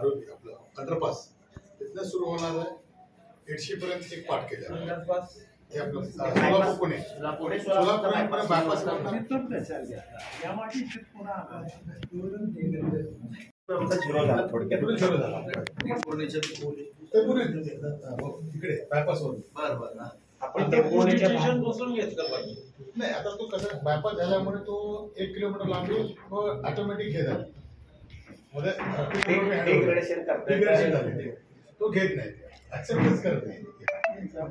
आरोग्य आपलं अंडरपास तिथनं सुरू होणार आहे 80 पर्यंत एक पाठ केला अंडरपास हे आपलं सोलापूर पुणे सोलापूर बायपास इकडे बायपास वर बरं आपण बसून घेतलं पाहिजे नाही. आता तो कसं बायपास झाल्यामुळे तो 1 किलोमीटर लांबी ऑटोमॅटिक घेत आहे तो घेत नाही ऍक्सेप्टच करत नाही.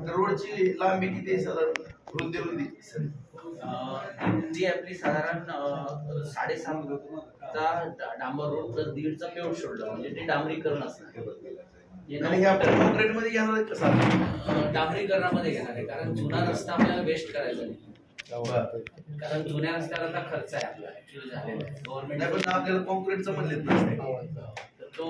रोडची लांबी किती साधारण रुंदी आपली साधारण 7.5 डांबर रोड तर 1.5चा पेवर शोल्डर म्हणजे ते डांबरीकरण असणार. कॉन्क्रीट मध्ये घेणार आहे कसं डांबरीकरणामध्ये घेणार आहे कारण जुना रस्ता आपल्याला वेस्ट करायचा नाही. कारण जुन्या रस्त्याला आता खर्च आहे आपला ऍक्च्युअली झालेला आहे गव्हर्नमेंट पण आपल्याला कॉन्क्रीटचं म्हणले तो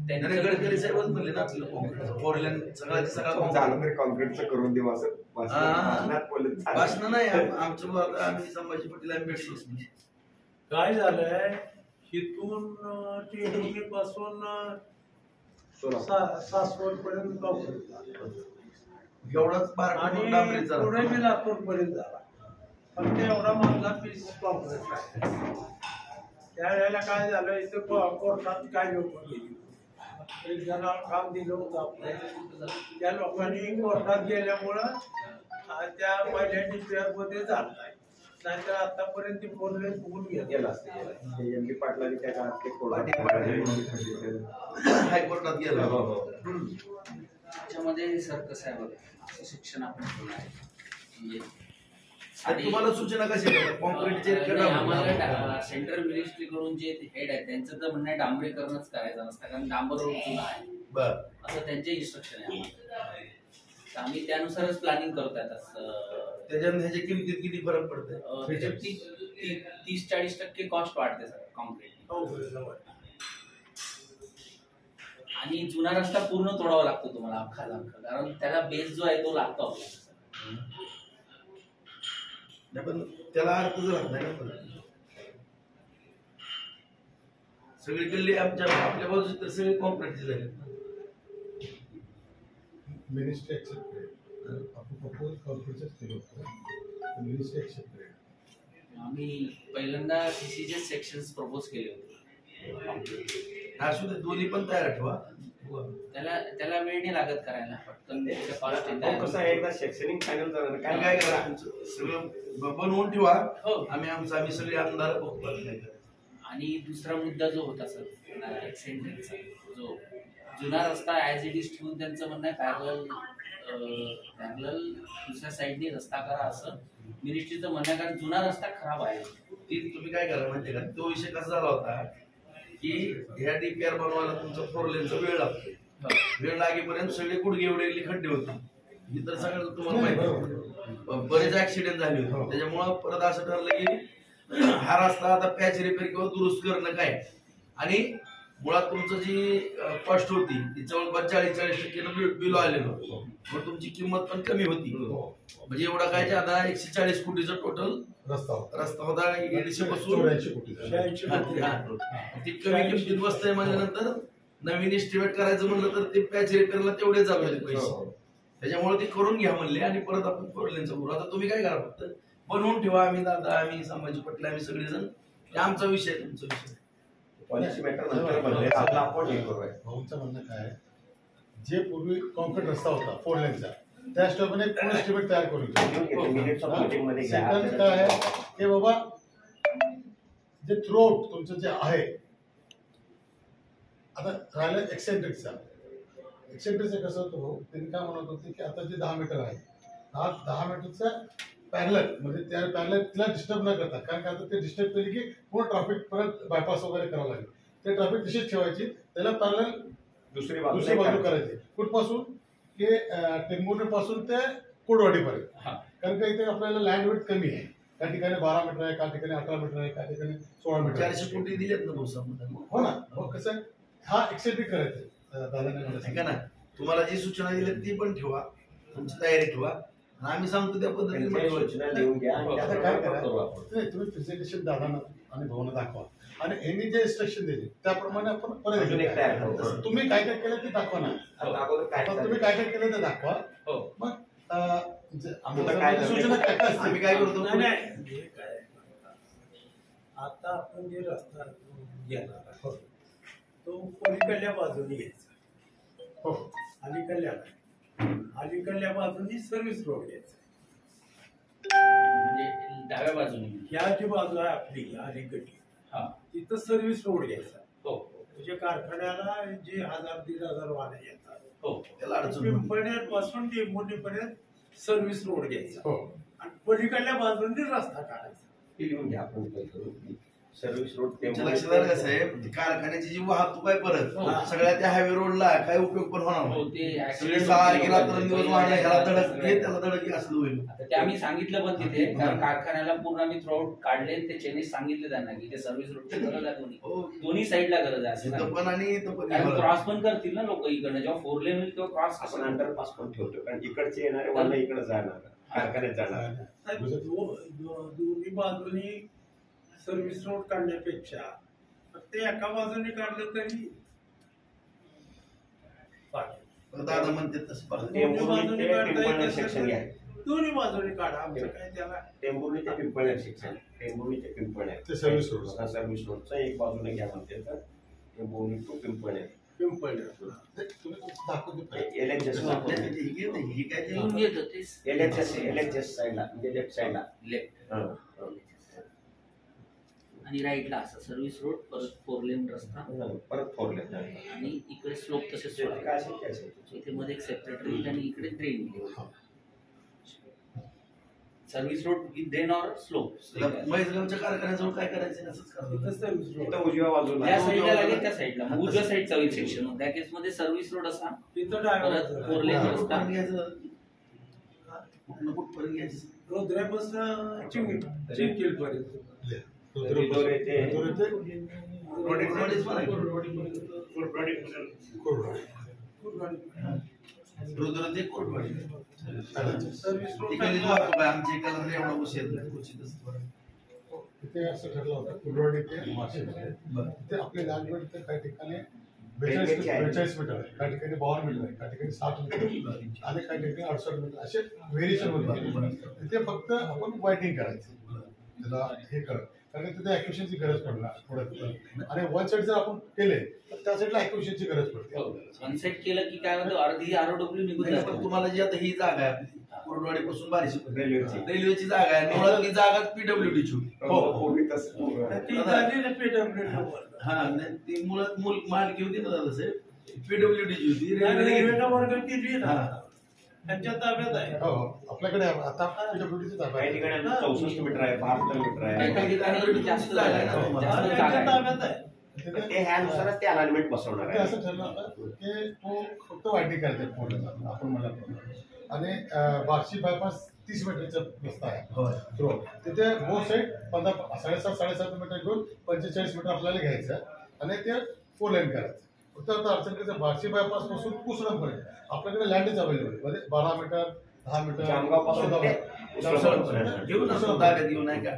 गडकरी साहेबच म्हणले ना आपल्याला कॉन्क्रीट फोर लेन सगळं झालं तरी कॉन्क्रीटचं करून देऊ असं भाषण नाही आमचं आम्ही संभाजी पटेल आम्ही भेटलोच नाही. काय झालंय इथून टेहरी पासून सासवड पर्यंत एवढाच आणि पुढे बी लातूर पर्यंत झाला फक्त एवढा माझा पीस कॉन्क्रीट आहे. त्यावेळेला काय झालं इथे कोर्टात काय लोक गेली एक जणांना काम दिलं होतं आपलं त्या लोकांनी कोर्टात गेल्यामुळं त्या पहिल्या DPR मध्ये झालं नाहीतर आतापर्यंत ती 4 लेन फुगून गेला एम बी पाटलांनी त्या काळात हायकोर्टात गेला. त्याच्यामध्ये सर कसं आहे बघा असं शिक्षण आपण केलं आहे म्हणजे तुम्हाला सूचना कशी कॉन्क्रीटचे आम्हाला सेंट्रल मिनिस्ट्री कडून जे हेड आहे त्यांचं तर म्हणणं डांबरीकरणच करायचं नसतं कारण डांबर रोड जुना आहे असं त्यांचे इन्स्ट्रक्शन आहे तर आम्ही त्यानुसारच प्लॅनिंग करतोय आता. त्याच्यात ह्याच्या किमतीत किती फरक पडतोय? 30-40% कॉस्ट वाढते सर कॉन्क्रीट आणि जुना रस्ता पूर्ण तोडावा लागतो तुम्हाला अख्खा कारण त्याला बेस जो आहे तो लागतो आपल्याला. पण त्याला अर्थच राहत नाही ना सगळीकडली आपल्या बाजूची तर सगळे कॉन्क्रीटचे झाले. मिनिस्ट्री एक्सेप्ट करेल आपण प्रपोज कॉन्क्रीटच केलं होतं मिनिस्ट्री एक्सेप्ट करेल. आम्ही पहिल्यांदा CCJ सेक्शन्स प्रपोज केले होते. असू दे दोन्ही पण तयार ठेवा त्याला वेळ नाही लागत करायला पटकन कसं आहे एकदा शैक्षणिक फायनल झालं काय करा सगळं बनवून ठेवा आम्ही सगळे आमदार बघतो. आणि दुसरा मुद्दा जो होता सर एक्सेंट्रिकचा जो जुना रस्ता ऍज इट इज ठेवून त्यांचं म्हणणं आहे पॅरलल दुसऱ्या साईडने रस्ता करा असं मिनिस्ट्रीचं म्हणणं आहे कारण जुना रस्ता खराब आहे. तुम्ही काय करा माहिती का तो विषय कसा झाला होता की ह्या DPR बनवायला तुमचा 4 लेनचा वेळ लागतो. वेळ लागेपर्यंत सगळे गुडघे एवढे खड्डे होते इतर सगळं तुम्हाला माहिती बरेच ऍक्सिडेंट झाले होते. त्याच्यामुळं परत असं ठरलं की हा रस्ता आता पॅच रिपेअर किंवा दुरुस्त करणं काय आणि मुळात तुमचं जी कॉस्ट होती ती जवळपास 40% बिल आलेलं होतं मग तुमची किंमत पण कमी होती म्हणजे एवढा काय आता 140 कोटीचा टोटल रस्ता होता 150 पासून 86 ती कमी किमतीत बसतंय म्हणल्यानंतर नवीन एस्टिमेट करायचं म्हणलं तर ते पॅच रिपेअरला तेवढे जावे पैसे त्याच्यामुळे ते करून घ्या म्हणले आणि परत आपण 4 लेनचं करू. आता तुम्ही काय करा फक्त बनवून ठेवा आम्ही संभाजी पटेल आम्ही सगळेजण आमचा विषय तुमचा विषय पॉलिसी मॅटर नंतर बनले आपला आपण हे करूया. भाऊंचं म्हणणं काय जे पूर्वी कॉन्क्रीट रस्ता होता 4 लेनचा त्या स्टॉपने पूर्ण एस्टिमेट तयार करून सेकंड काय आहे की बाबा जे थ्रोट तुमचं जे आहे आता राहिलं एक्सेंट्रिकचं कसं होतं भाऊ त्यांनी काय म्हणत होते की आता जे 10 मीटर आहे 10 मीटरचा पॅरलल म्हणजे त्या पॅरलल तिला डिस्टर्ब न करता कारण का आता ते डिस्टर्ब केली की पूर्ण ट्रॅफिक परत बायपास वगैरे करावं लागेल. ते ट्रॅफिक तशीच ठेवायची त्याला पॅरलल दुसरी बाजू करायची कुठपासून की टेंभुर्णी पासून ते कोडवाडीपर्यंत कारण का इथे आपल्याला लँड वेट कमी आहे. काही ठिकाणी 12 मीटर आहे काही ठिकाणी 18 मीटर आहे काही ठिकाणी 16 मीटर 400 कोटी दिलेत ना हो ना. मग कसं आहे हा एक्सेप्ट करायचं दादाने ना तुम्हाला जी सूचना दिली ती पण ठेवा तुमची तयारी ठेवा आम्ही सांगतो त्या पद्धतीने सूचना देऊन घ्या काय करा तुम्ही प्रेझेंटेशन दादांना आणि भाऊंना दाखवा आणि यांनी जे इन्स्ट्रक्शन दिले त्याप्रमाणे आपण परत अजून एक तयार करू. तसं तुम्ही काय काय केलं ते दाखवा ना. आता अगोदर काय आता तुम्ही काय काय केलं ते दाखवा. हो. मग आता काय झालं? सूचना काय काय असतील? आम्ही काय करतो नाही, नाही. हे काय आता आपण जे रस्ता घेणार आहोत, तो पलीकडल्या बाजूने घ्यायचा. हो अलीकडल्या बाजूनी सर्व्हिस रोड घ्यायचा. म्हणजे डाव्या बाजूने. ह्या जी बाजू आहे आपली अलीकडची, हा. तिथं सर्व्हिस रोड घ्यायचा. हो म्हणजे कारखान्याला जे 1000-1500 वाहने येतात, हो त्याला अडचण होती. पिंपळनेरपासून टेंभुर्णीपर्यंत सर्व्हिस रोड घ्यायचा. हो आणि पलीकडल्या बाजूने रस्ता काढायचा. ते लिहून घ्या आपण काय करू. सर्व्हिस रोड तुमच्या लक्षात आलं का साहेब कारखान्याची जी वाहतूक आहे परत हो. सगळ्या त्या हायवे रोडला काय उपयोग पण होणार हो नाही. ते सगळे accident सारखे होते. रात्रंदिवस वाहनं ह्याला धडक हे त्याला धडक हे असलं होईल. आता ते आम्ही सांगितलं पण तिथे, कारण कारखान्याला पूर्ण आम्ही थ्रूआउट काढले. ते चेनीस सांगितले त्यांना की ते सर्व्हिस रोडची गरज आहे दोन्ही हो. दोन्ही साईडला गरज आहे असं इथं नाही. पण आणि इथं पण कारण क्रॉस पण करतील ना लोक इकडनं, जेव्हा 4 लेन होईल तेव्हा क्रॉस आपण अंडरपास पण ठेवतो कारण इकडचे येणारे वाहन इकडे जाणार कारखान्यात जाणार. साहेब, दोन्ही बाजूनी सर्व्हिस रोड काढण्यापेक्षा फक्त एका बाजूने काढलं तरी चालेल. दादा म्हणते तसं परत. दोन्ही बाजूने काढता येत पिंपळनेर असेल सेक्शन तर घ्या. दोन्ही बाजूने काढा. आमचं काय त्याला टेंभुर्णी ते पिंपळनेर सेक्शन. टेंभुर्णी ते पिंपळनेर ते सर्व्हिस रोड. सर्व्हिस रोडचा एक बाजूने घ्या म्हणते तर टेंभुर्णी टू पिंपळनेर. पिंपळनेर तुम्ही दाखवून द्या. LHS ही काय ते- लिहून घेतो तेच LHS साईडला म्हणजे लेफ्ट साईडला. लेफ्ट आणि राईटला असं सर्व्हिस रोड, परत 4 लेन रस्ता परत फोरले आणि इकडे स्लोप तसेच काय सोडायचे. असेल ते असेल. इथे मध्ये एक सेपरेट रेल आणि इकडे drain. Service road with drain or slope. मैसगावच्या कारखान्याजवळ काय करायचं असंच करायचं. तिथं सर्व्हिस रोड इथं उजव्या बाजूला त्या साईडला लागेल त्या साईडला मग उजव्या साईडचा एक सेक्शन. त्या केस मध्ये सर्व्हिस रोड असा, तिथं परत 4 लेन रस्ता. कुठपर्यंत घ्यायचं? कुठपर्यंत घ्यायचं? रोद्र्यापासून चिंकिल पर्यंत. रिदोर येते. रोडीमध्येच मला रुद्र ते कोटवाडी. सर्व्हिस रोड तिकडे जो वाहतूक आहे आमच्या इकडे एवढा उशीर नाही, क्वचितच. तिथे असं ठरलं होतं कुलवाडी ते माशेमध्ये. तिथे आपले लँडवेड ते काही ठिकाणी 42 मीटर आहे, काही ठिकाणी 52 मीटर आहे, काही ठिकाणी 60 मीटर आहे आणि काही ठिकाणी 68 मीटर असे व्हेरिएशन होते. तिथे फक्त आपण वायटिंग करायचं त्याला हे करत, कारण तिथे ऍक्युशनची गरज पडणार थोडं. आणि वन साईड जर आपण केले तर त्या साईडला ऍक्युशनची गरज पडते. सनसेट केलं की काय होतं, अर्धी ROW निघून नाही, पण जाते. तुम्हाला जी आता ही जागा आहे आपली कोटवाडी पासून बारीशी रेल्वेची. रेल्वेची जागा आहे, मुळात ती जागाच PWD ची होती. पूर्वी तसं ती झाली ना PWD. हा नाही, ती मुळात मालकी होती ना दादा साहेब, PWD ची होती. रेल्वेने रेल्वेनं वर्ग केली ना, हा. त्यांच्या ताब्यात आहे. हो आपल्याकडे आता PWDची जागा काही आहे. ठिकाणी 64 मीटर आहे 72 मीटर काही आहे. काही ठिकाणी जास्त जागा आहे ना, हा, जास्त त्यांच्या जागा आहे. ताब्यात आहे. पण ते ह्यानुसारच ते अलाइनमेंट बसवणार ते असं आहे. ठरलं होतं की तो फक्त वायटिंग करते पूर्ण आपण म्हणलं. आणि बार्शी बायपास 30 मीटरचा रस्ता आहे. होय. थ्रू तिथे बोथ साईड 7.5 मीटर घेऊन 45 मीटर आपल्याला घ्यायचं आणि ते 4 लेन करायचं. फक्त आता अडचण करायचं बार्शी बायपास पासून कुसळणपर्यंत आपल्याकडे लँडच अवेलेबल म्हणजे 12 मीटर 10 मीटर जामगावपासून ते जामगाव. घेऊन असतो ताब्यात घेऊन नाही का.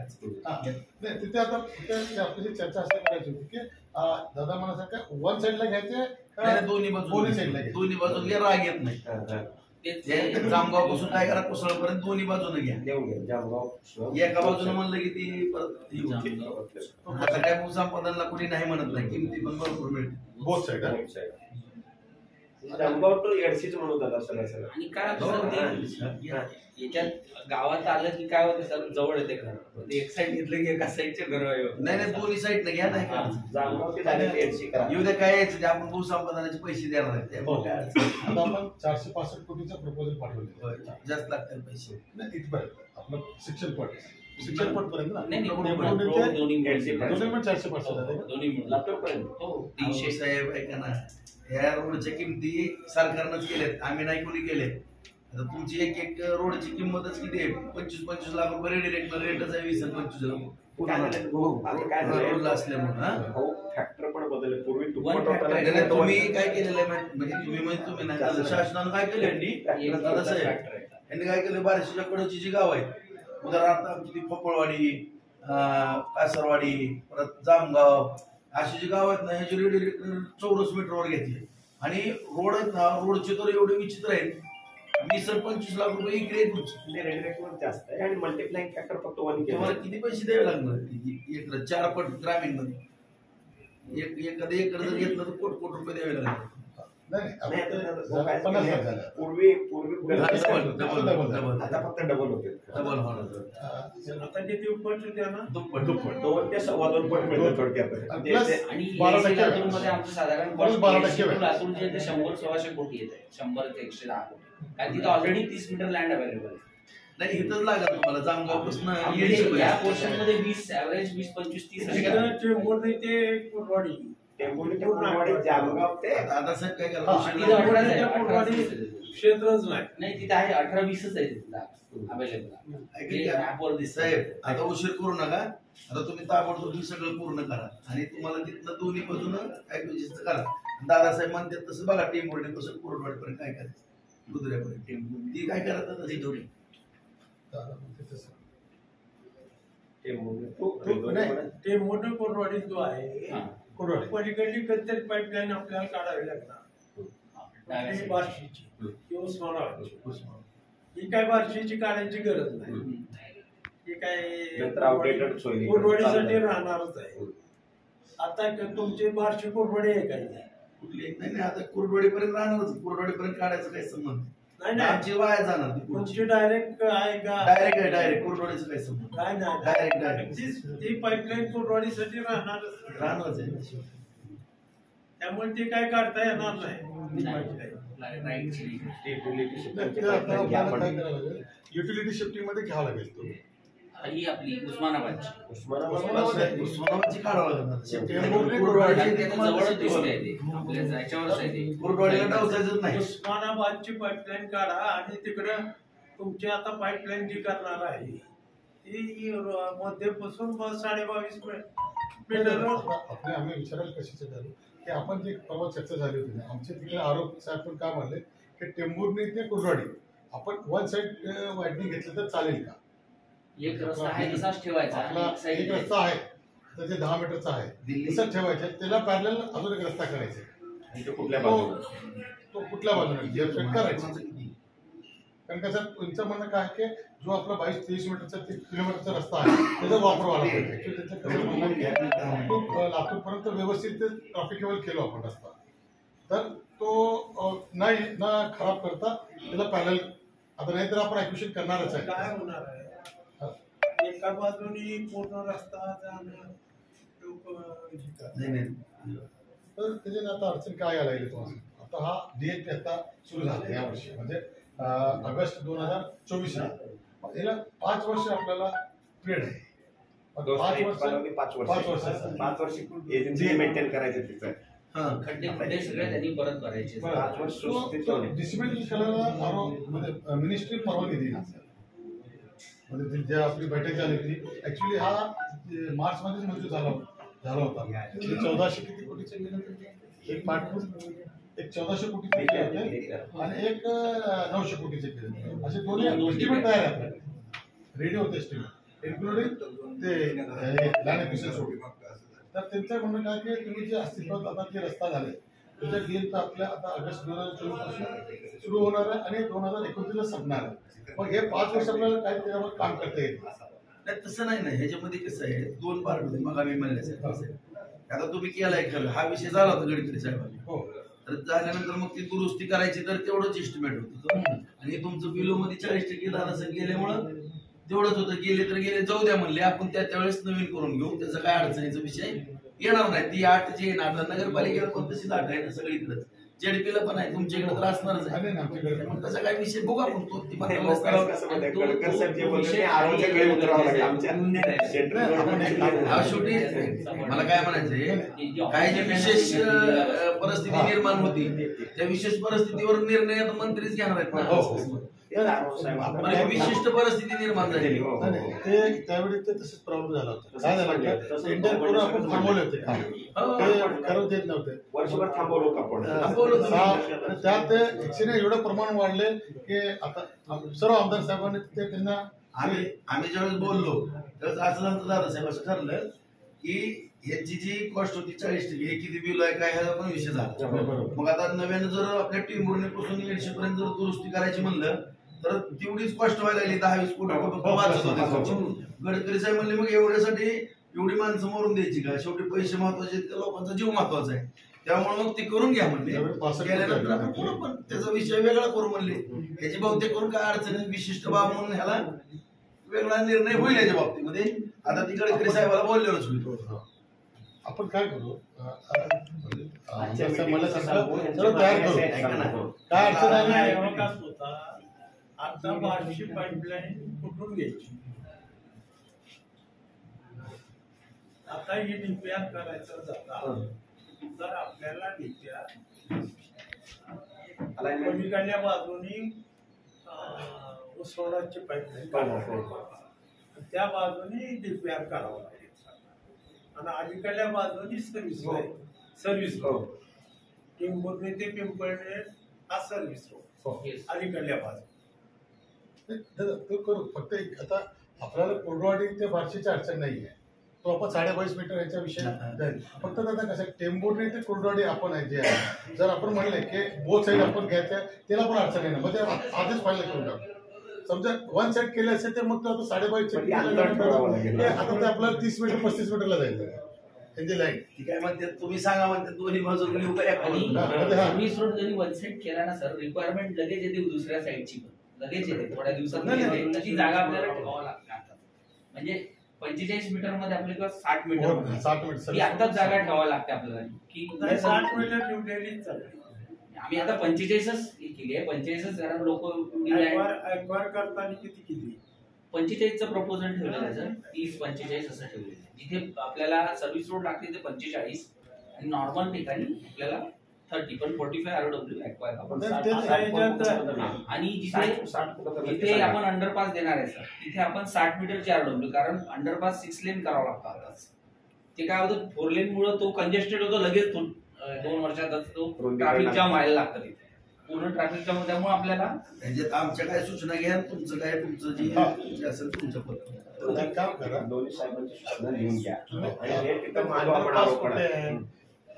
हा. नाही तिथे आता तिथे आपली चर्चा असं करायची होती की दादा मला सांगा वन साईडला घ्यायचे नाही, दोन्ही बाजू दोन्ही साईडला घ्यायचे. दोन्ही बाजून घ्या, राग येत नाही. तेच जामगाव पासून काय करा कोसळपर्यंत दोन्ही बाजूने घ्या. देऊन घ्या जामगाव एका बाजूने म्हणलं की ती परत ही होती. आता काय भूसंपादनला कुणी नाही म्हणत नाही, किमती पण भरपूर मिळते. बोथ साईड जामगाव टू एडसीच म्हणून जातात सगळं. आणि काय होतं सर, ते याच्यात गावात आलं की काय होतं सर, जवळ येते घर. ते एक साईड घेतलं की एका साईडचे घर नाही नाही दोन्ही साईडने घ्या नाही का. जामगाव ते डायरेक्ट एडसी करा. येऊ द्या काय यायचं ते आपण भूसंपादनाचे पैसे देणार आहेत हो. त्यामुळे काय अडचण नाही. आता आपण 465 कोटीचा प्रपोजल पाठवले. होय, जास्त लागतील पैसे. नाही इथपर्यंत आपलं शिक्षण पट पर्यंत ना. नाही दोन्ही दोन्ही पण 465 झाले. दोन्ही मिळून लातूरपर्यंत. हो अहो 300. साहेब ऐका ना, ह्या रोडच्या किमती सरकारनंच केल्यात, आम्ही नाही कोणी केले. आता तुमची एक रोडची किंमतच किती आहे, 25-25 लाख रुपये रेट रेटच आहे. 20 आणि 25 काय झालं? हो, आता काय झालं? रोडला असल्यामुळे हा? हो, फॅक्टर पण बदलले. पूर्वी One दुप्पट factor होता. नाही, नाही, तुम्ही काय केलेलं आहे म्हणजे तुम्ही नाही झालं. शासनानं काय केलं यांनी, दादा साहेब यांनी काय केलं, बार्शीच्या कडची जी गाव आहेत उदाहरणार्थ आमची ती खोपळवाडी, कासरवाडी, परत जामगाव, अशी जी गाव आहेत ना ह्याची रेडी चौरस मीटरवर घेतले. आणि रोड आहेत ना, रोडचे तर एवढे विचित्र आहेत. 20-25 लाख रुपये इकडे म्हणजे रेल्वेवर जास्त आहे आणि मल्टिप्लाइंग फॅक्टर फक्त 1 तुम्हाला किती पैसे द्यावे लागणार? एकर 4 पट ग्रामीण मध्ये एखादं एकर जर घेतलं तर कोट रुपये द्यावे लागणार. नाही आता 50 लाख झालं. पूर्वी डबल आता फक्त डबल होते. डबल होणार. आता किती उपट द्या ना, दुप्पट 2 ते 2.25 पट मिळतं थोडक्यात. प्लस आणि 12% लातूरमध्ये आमचं साधारण बरोबर 12% cost लातूर जे ते 100-100 कोटी येत आहे, 100 ते 110 कोटी. कारण तिथं ऑलरेडी 30 मीटर लँड अवेलेबल आहे. नाही इथंच लागत तुम्हाला जामगाव पासून या पोर्शन मध्ये 20 ऍव्हरेज 20-25-30 आहे. इकडं चेंबूर ते कुरवाडी, टेंभुर्णी ते कुर्डवाडी, जामगाव ते आता साहेब काय तिथं करा, 18 क्षेत्रच नाही. नाही तिथे आहे 18-20च आहे तिथं अवेलेबल. साहेब आता उशीर करू नका. आता तुम्ही ताबडतोब हे सगळं पूर्ण करा आणि तुम्हाला तिथनं दोन्ही बाजूनं ऍक्विजिशन करा. दादासाहेब म्हणतात तसं बघा टेंभुर्णी पासून कुर्डवाडीपर्यंत काय करायचं, दुधऱ्यापर्यंत ती काय करतात तशी थोडी. ते मोठं कोरवाडी जो आहे, कुरवाडी. पलीकडली कधीतरी पाईपलाईन आपल्याला काढावी लागणार. ती बार्शीची किंवा उस्मानाबादची. ही काय बार्शीची काढायची गरज नाही. ही काय कोरवाडीसाठी राहणारच आहे. आता तुमची बार्शी कोरवाडी आहे काय? कुठली नाही आता कुर्डवाडीपर्यंत राहणारच. कुर्डवाडीपर्यंत काढायचं काही संबंध नाही नाही, आमची वाया जाणार ती तुमची डायरेक्ट आहे का? डायरेक्ट कुर्डवाडीचं काही संबंध काय नाही, डायरेक्ट ती पाईपलाईन कोरवाडीसाठी राहणारच. राहणारच आहे. त्यामुळे ते काय काढता येणार नाही. युटिलिटी शिफ्टिंग मध्ये घ्यावं लागेल तो. ही आपली उस्मानाबादची उस्मानाबादची काढावं लागणार. जवळच दिसते ते आपल्या याच्यावरच आहे ते. कुर्डवाडीला डावसायचंच नाही. उस्मानाबादची पाईपलाईन काढा आणि तिकडं तुमची आता पाईपलाईन जी करणार आहे ती मध्यपासून 22.5 मीटर. आम्ही विचारायला कशाचे झालो की आपण जी परवा चर्चा झाली होती ना, आमचे तिकडे आरोप साहेब पण काय म्हणले की टेंभुर्णी ते कुर्डवाडी आपण 1 साइड वायडिंग घेतलं तर चालेल का? एक रस्ता आहे तसाच ठेवायचा. आपला एक रस्ता आहे तर ते 10 मीटरचा आहे तसंच ठेवायचं. त्याला पॅरलल अजून एक रस्ता करायचा. कुठल्या बाजूला तो कुठल्या बाजूने करायचा? कारण कसं तुमचं म्हणणं काय आहे की जो आपला 22-23 मीटरचा 3 किलोमीटरचा रस्ता आहे त्याचा वापर व्हायला पाहिजे. ऍक्च्युली त्याचं कसं म्हणणं की लातूरपर्यंत व्यवस्थित ट्रॅफिकेबल केलो आपण रस्ता, तर तो नाही ना खराब करता त्याला पॅरलल. आता नाहीतर आपण ऍक्विजिशन करणारच आहे. काय होणार आहे, एका बाजूनी पूर्ण रस्ता जाणं नाही तर त्याच्याने आता अडचण काय यायला लागली तुम्हाला? आता हा DHP आता सुरू झाला या वर्षी म्हणजे ऑगस्ट 2024 याला 5 वर्ष आपल्याला पिरियड आहे. 5 वर्ष एजन्सी मेंटेन करायचं तिथं. खड्डे सगळे त्यांनी परत करायचे. 5 वर्ष डिसिप्लिन करायला म्हणजे मिनिस्ट्री परवानगी दिली. म्हणजे जे आपली बैठक झाली होती ऍक्च्युली हा मार्च मध्येच मंजूर झाला होता. 1400 किती कोटीचे गेले होते, एक पाठपूर एक 1400 कोटीचे केले होते आणि एक 900 कोटीचे केले होते. असे दोन्ही एस्टिमेट तयार आहेत, रेडी होते एस्टिमेट इन्क्लुडिंग ते लँड ॲक्विजिशन सोडून. तर त्यांचं म्हणणं काय की तुम्ही जे अस्तित्वात आता जे रस्ता झाले त्याच्या डील तर आपल्या आता ऑगस्ट 2024 पासून सुरू होणार आहे आणि 2029 संपणार आहे. मग हे 5 वर्ष आपल्याला काय त्याच्यावर काम करता येईल? नाही तसं नाही ना. ह्याच्यामध्ये कसं आहे 2 पार्ट होते. मग आम्ही म्हणल्यासारखं आता तुम्ही केलाय खरं, हा विषय झाला होता गडकरी साहेबांनी. हो, तर झाल्यानंतर मग ती दुरुस्ती करायची तर तेवढंच एस्टिमेट होतं आणि तुमचं बिलो मध्ये 40% दारासर गेल्यामुळं तेवढंच होतं. गेले तर गेले, जाऊ द्या म्हणले आपण त्यावेळेस नवीन करून घेऊ, त्याचा काय अडचणीचा विषय येणार नाही. ती 8 जी आहे ना आता नगरपालिकेला पण तशीच 8 आहे ना सगळीकडेच. जेडपीला पण आहे, तुमच्याकडे तर असणारच आहे. मग त्याचा काय विषय बघू आपण तो ती शेवटी मला काय म्हणायचंय, काय जी विशेष परिस्थिती निर्माण होती त्या विशेष परिस्थितीवर निर्णय आता मंत्रीच घेणार आहेत ना. विशिष्ट परिस्थिती निर्माण झाली ते त्यावेळी ते तसंच प्रॉब्लेम झाला होता. काय झालं टेंडर करून आपण थांबवले होते, ते करू देत नव्हते, वर्षभर थांबवलं. त्यात ऍक्सिडेंट एवढं प्रमाण वाढले की आता सर्व आमदार साहेबांनी ते त्यांना आम्ही ज्यावेळेस बोललो तर असं झालं दादासाहेब असं ठरलं की ह्याची जी कॉस्ट होती 40%, हे किती बिल आहे काय ह्याचा पण विषय झाला. मग आता नव्यानं जर आपल्या टिंबुर्णीपासून 150 पर्यंत जर दुरुस्ती करायची म्हणलं तर तेवढीच कॉस्ट व्हायला लागली. 10-20 कोटी रुपये वाचत होते. गडकरी साहेब म्हणले मग एवढ्यासाठी एवढी माणसं मरून द्यायची का, शेवटी पैसे महत्वाचे आहेत का लोकांचा जीव महत्वाचा आहे, त्यामुळे मग ते करून घ्या म्हणले. केल्यानंतर आपण करू, पण त्याचा विषय वेगळा करू म्हणले. ह्याची बहुतेक करून काय अडचण विशिष्ट बाब म्हणून ह्याला वेगळा निर्णय होईल याच्या बाबतीमध्ये. आता ती गडकरी साहेबाला बोलल्यावरच होईल. आपण काय करू, मला सगळं तयार करू, काय अडचण आहे होता. आता बार्शी पाईपलाईन कुठून घ्यायची, आता ही डीपीआर करायचं जाता तर आपल्याला डीपीआर पलीकडल्या बाजूनी उसवडाची पाईपलाईन त्या बाजूनी डीपीआर करावं लागेल आणि अलीकडल्या बाजूनी सर्व्हिस रोड टिंबुर्णी ते पिंपळनेर हा सर्व्हिस रोड अलीकडल्या बाजू तो करू. फक्त आता आपल्याला कोल्डवाडी ते बार्शीची अडचण नाही आहे, तो आपण 22.5 मीटर याच्या विषय जाईल. फक्त दादा कसं टेंबुर्णी ते कोल्डवाडी आपण आहे जे आहे, जर आपण म्हणले की बोथ साईड आपण घ्यायचं त्याला पण अडचण आहे ना, म्हणजे आधीच फायनल करून टाकू. समजा वन साईड केले असेल तर मग तो आता 22.5 आता ते आपल्याला 30 मीटर 35 मीटरला जाईल त्यांची लाईन. ती काय म्हणते तुम्ही सांगा म्हणते दोन्ही बाजूला सर्व्हिस रोड जरी वन साईड केला ना सर, रिक्वायरमेंट लगेच येते दुसऱ्या साईडची पण लगेच येते, थोड्या दिवसात ती जागा आपल्याला ठेवावं लागते. म्हणजे 45 मीटर मध्ये आपल्याला 60 मीटर ही आताच जागा ठेवावी लागते आपल्याला की 60 मीटर ठेवलेली चालते. आम्ही आता 45च केली आहे. 45च कारण लोक एक्वायर करताना किती 45चं प्रपोजल ठेवलेलं आहे सर. 30-45 असं ठेवलेलं आहे. जिथे आपल्याला सर्व्हिस रोड लागते ते 45 आणि नॉर्मल ठिकाणी आपल्याला 30 पण 45 ROW एक्वायर आपण आणि जिथे आपण अंडरपास देणार आहे सर तिथे आपण 60 मीटरची ROW, कारण अंडरपास 6 लेन करावं लागतं. आताच ते काय होतं 4 लेन मुळे तो कंजेस्टेड होतो लगेच. 2 वर्षातच तो ट्रॅफिक जाम व्हायला लागतं तिथे पूर्ण ट्रॅफिक जाम. त्यामुळे आपल्याला आमच्या काय सूचना घ्या, तुमचं काय तुमचं जे असेल तुमच्या पद्धतीने काम करा. दोन्ही साहेबांची सूचना लिहून घ्या आणि हे तिथं अंडरपास कुठे आहे,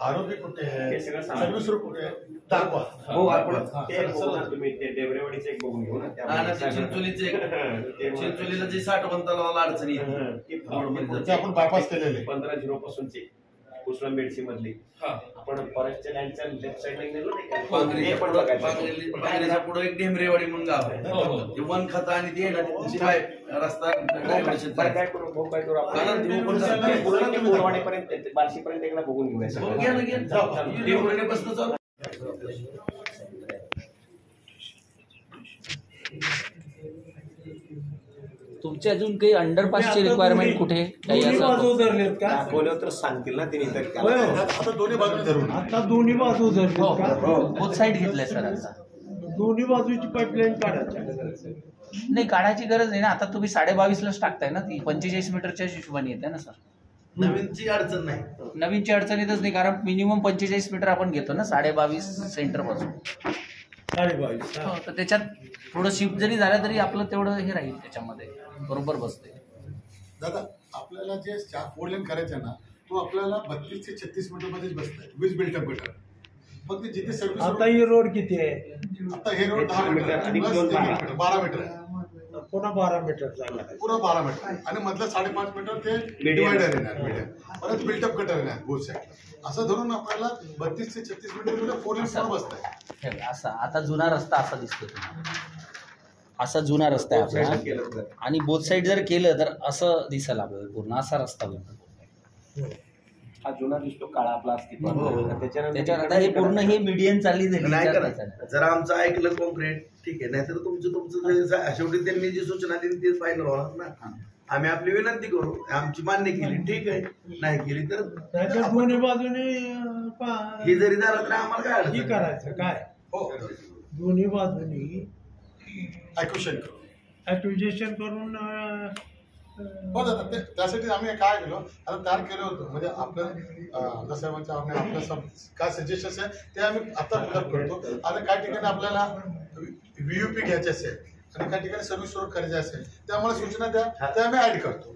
आरोग्य कुठे आहे, सर्व्हिस रोड कुठे आहे दाखवा. हो आपण ते बघू ना, तुम्ही ते डेबरेवाडीचं एक बघून घेऊ ना. चिंचोलीला जे 60 पंताला अडचणी ते आपण बायपास केलेले 15-0 पासूनची कुसुम बेडसी मधली आपण फॉरेस्टच्या लँडच्या लेफ्ट साईडला गेलो नाही का, पुढे एक ढेमरेवाडी म्हणून गाव आहे. ते वन खाता आणि ते रस्ता काय करू भाऊ, काय करू आपण बोरवाडीपर्यंत बार्शीपर्यंत एकदा बघून घेऊया. बसतो. तुमचे अजून काही अंडरपासची रिक्वायरमेंट कुठे काही असं दाखवलं तर सांगतील ना तिने. तर आता दोन्ही बाजू धरून आता दोन्ही बाजू बोथ साईड घेतलंय सर. आता दोन्ही बाजूची पाईपलाईन काढायची नाही, काढायची गरज नाही ना. आता तुम्ही 22.5लाच टाकताय ना, ती 45 मीटरच्या हिशोबाने येते ना सर. नवीनची अडचण नाही, नवीनची अडचण येतच नाही, कारण मिनिमम 45 मीटर आपण घेतो ना 22.5 सेंटर पासून. 22.5 तर त्याच्यात थोडं शिफ्ट जरी झालं तरी आपलं तेवढं हे राहील, त्याच्यामध्ये बरोबर बसते. दादा आपल्याला जे 4 लेन करायचे ना, तो आपल्याला 32 ते 36 मीटर मध्येच बसतंय विथ बिल्टअप मीटर. फक्त जिथे सर्व्हिस आता ही रोड किती आहे, आता हे रोड 10 मीटर अधिक प्लस 2 12 मीटर आहे. पुन्हा 12 मीटर झाला. पुरा 12 मीटर आणि मधलं 5.5 मीटर ते डिवायडर येणार मीडियम, परत बिल्टअप कटर येणार बोथ साईड. असं धरून आपल्याला 32 ते 36 मीटर मध्ये 4 लेन बसतंय. असा आता जुना रस्ता असा दिसतो तुम्हाला, असा जुना रस्ता आहे आपला. आणि बोथ साईड जर केलं तर असं दिसेल आपल्याला पूर्ण असा रस्ता होईल. हा जुना दिसतो काळा आपला अस्तित्व. त्याच्यावर आता हे पूर्ण हे मीडियम चालली नाही. जर आमचं ऐकलं कॉन्क्रीट ठीक आहे, नाहीतर तुमचं शेवटी त्यांनी जी सूचना दिली तेच फायनल होणार ना. आम्ही आपली विनंती करू, आमची मान्य केली ठीक आहे, नाही केली तर दोन्ही बाजूने ही जरी झालं तर आम्हाला काय हे करायचं काय. हो दोन्ही बाजूनी ऍक्विजिशन करून हो दादा. त्यासाठी आम्ही काय केलं, आता तयार केलं होतं. म्हणजे आपलं साहेबांच्या आपलं काय सजेशन्स आहे ते आम्ही आता फिलअप करतो. आता काही ठिकाणी आपल्याला VUP घ्यायचे असेल आणि काही ठिकाणी सर्व्हिस रोड करायचे असेल ते आम्हाला सूचना द्या, ते आम्ही ऍड करतो.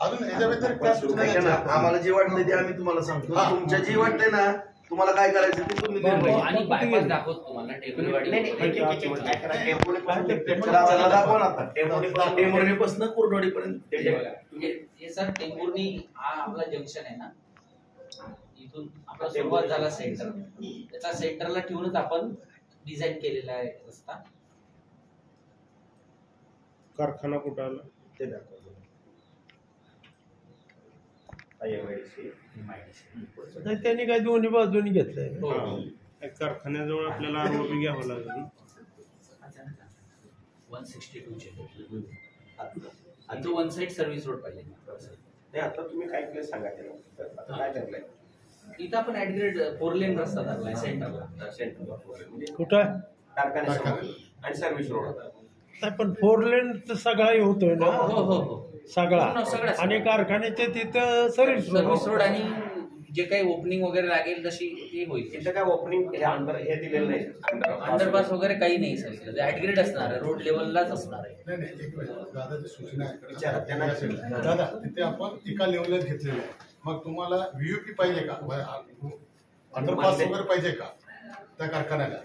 अजून याच्या व्यतिरिक्त काय सूचना ऐका ना, द्यायच्या? आम्हाला जे वाटतंय ते आम्ही तुम्हाला सांगतो. हा. तुमच्या जे वाटतंय ना तुम्हाला काय करायचं ते तुम्ही निर्णय घ्या. आणि बायपास दाखवतो तुम्हाला टेकडेवाडी. नाही, नाही, एक- एक- एक- काय करा, टेम्पोने पासून ते प्लेट चला, चला, दाखवा ना आता. टेम्पोने टेंभुर्णीपासून कुर्डवाडीपर्यंत हे बघा, हे सर टेंभुर्णी हा आपला जंक्शन आहे ना, इथून आपला सुरुवात झाला सेंटर, त्याचा सेंटरला ठेवूनच आपण डिझाईन केलेला आहे रस्ता. कारखाना कुठं आला ते दाखवा. IMIDC. नाही त्यांनी काय दोन्ही बाजूनी घेतलंय. हो. त्या कारखान्याजवळ आपल्याला आरोपी घ्यावं लागेल. 162 चे आणि तो वन साइड सर्व्हिस रोड पाहिजे. नाही, आता तुम्ही काय केलं सांगा त्याला. आता काय ठरलंय इथं आपण ऍडग्रेड 4 लेन रस्ता धरलाय सेंटरला. सेंट्रल म्हणजे कुठं कारखान्यासमोर आणि सर्व्हिस रोड. नाही पण 4 लेन तर सगळाही होतोय हो ना, हो हो सगळा. पूर्ण सगळा. आणि कारखान्याच्या तिथं सर्व्हिस सर्व्हिस रोड आणि जे काही ओपनिंग वगैरे लागेल तशी ती होईल. इथं काय ओपनिंग हे अंडर हे दिलेलं नाही. अंडरपास वगैरे काही नाही सर, ऍडग्रेड असणार आहे, रोड लेवललाच असणार आहे. नाही नाही, एक मिनिट. दादाची सूचना विचारा, त्यांना आहे. दादा तिथे आपण एका लेवलच घेतलेलं आहे. मग तुम्हाला व्हीयूपी पाहिजे का, अंडरपास वगैरे पाहिजे का त्या कारखान्याला?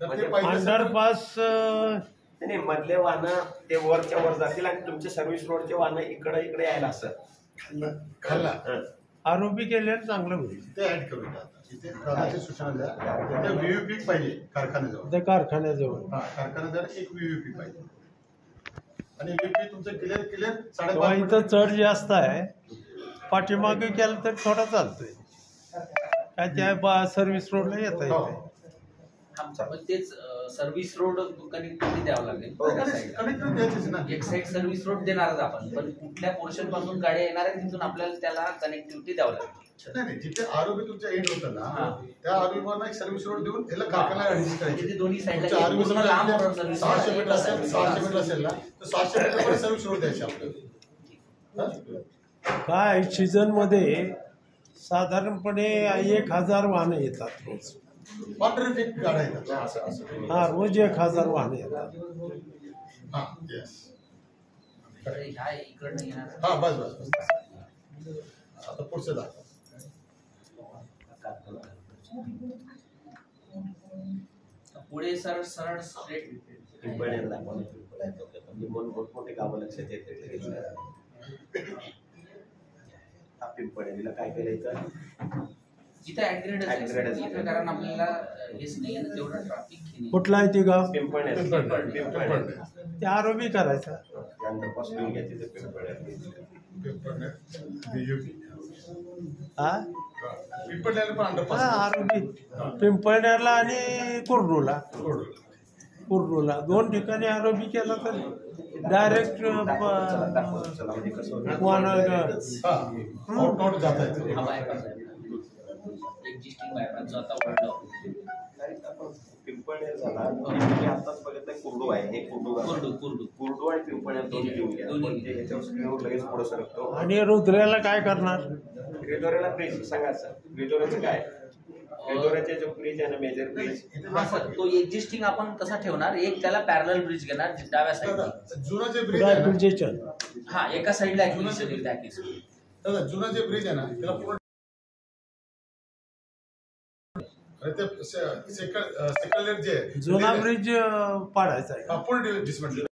तर ते पाहिजे असेल तर- अंडरपास नाही, मधले वाहनं ते वरच्या वर जातील आणि तुमचे सर्व्हिस रोडचे वाहनं इकडे इकडे यायला असं खाल्ला आरोपी केल्यानं चांगलं होईल. ते ऍड करून द्या. तिथे दादाची सूचना द्या. तिथे व्हीयूपी पाहिजे कारखान्याजवळ. त्या कारखान्याजवळ हा, कारखान्याजवळ एक व्हीयूपी पाहिजे. आणि व्हीयूपी तुमचं क्लिअर तेव्हा 5.5 इथं चढ जास्त आहे, पाठीमागे केलं तर थोडा चालतोय. काय त्या सर्व्हिस रोडला येता येते. पण तेच सर्व्हिस रोड कनेक्टिव्हिटी द्यावं लागेल. कनेक्टिव्हिटी द्यायचीच ना. एक साइड सर्व्हिस रोड देणारच आपण, पण कुठल्या पोर्शन पासून गाड्या येणार आहेत तिथून आपल्याला त्याला कनेक्टिव्हिटी द्यावं लागेल. नाही नाही, जिथे आरोग्य तुमच्या एंड होतं हा. ना, त्या आरोग्यवर एक सर्व्हिस रोड देऊन याला कारखान्याला ऍडजस्ट करायची. तिथे दोन्ही साईडला तुमच्या आरोग्य पूर्ण लांब रोड समजा सर्व्हिस 600 मीटर असेल, 600 मीटर असेल ना, तर 600 मीटर सर्व्हिस रोड द्यायची आपल्याला. हा? काय सीझन मध्ये साधारणपणे 1000 वाहनं येतात रोज. ट्रॅफिक गाड्या येतात. हा, रोज 1000 वाहनं येतात. हा, येस. तर ह्या इकडनं येणार. हा, बस बस बस. आता पुढचं दाखवा. पुढे सर सरळ स्ट्रेट पिंपळनेर दाखवा. म्हणजे मोठमोठे गावं लक्षात येते. हा पिंपळनेरला काय केलं इथं जिथे ऍडग्रेड Upgrade आहे. इथं कारण आपल्याला हेच नाही आहे ना तेवढं ट्रॅफिक. कुठला आहे ते गाव? पिंपळनेर. पिंपळनेर. ते आरोपी करायचा. अंडरपासून घ्या तिथे पिंपळनेर. पिंपळनेर, व्हीयूपी. हा पिंपळनेर पण अंडरपास. हा, आरोपी पिंपळनेरला आणि कुर्डूला. कुर्डूला 2 ठिकाणी आरोपी केला तर डायरेक्ट चला म्हणजे कसं होतं. हा, आउट जात आहे. हा बायपास आहे, एक्झिस्टिंग बायपास जो आता वाढला. पिंपळनेर झाला. तुम्ही आताच बघितलं कुर्डू आहे. हे कुर्डू झालं. कुर्डू आणि पिंपळनेर दोन्ही घेऊन घ्या. म्हणजे ह्याच्यावर स्क्रीनवर लगेच पुढे सरकतो. आणि रुद्र्याला काय करणार? रिदोऱ्याला ब्रिज सांगा सर. रिदोऱ्याचं काय? रिदोऱ्याचे जो ब्रिज आहे ना, मेजर ब्रिज. हा सर, तो एक्झिस्टिंग आपण कसा ठेवणार, एक त्याला पॅरलल ब्रिज घेणार डाव्या साईडला. जुना जे ब्रिज आहे ना, राजूरजेचं. हा, एका साईडला ऍक्विजिशन येईल त्या केस. दादा जुना जे ब्रिज आहे ना, त्याला पूर्ण अरे ते सेकंड जे आहे, जुना ब्रिज पाडायचा आहे. हा, पूर्ण डिसमेंटल.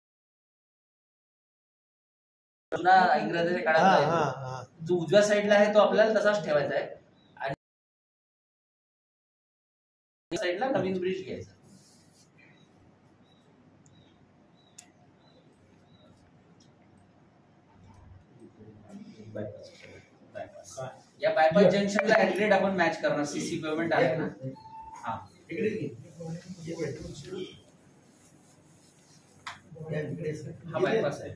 जुना इंग्रजाच्या हा काळात हा आहे. हा जो उजव्या साईडला आहे तो आपल्याला तसाच ठेवायचा आहे आणि साईडला नवीन ब्रिज घ्यायचा. या बायपास जंक्शनला ऍडग्रेड आपण मॅच करणार. सीसी पेमेंट आहे ना. हा, हा बायपास आहे.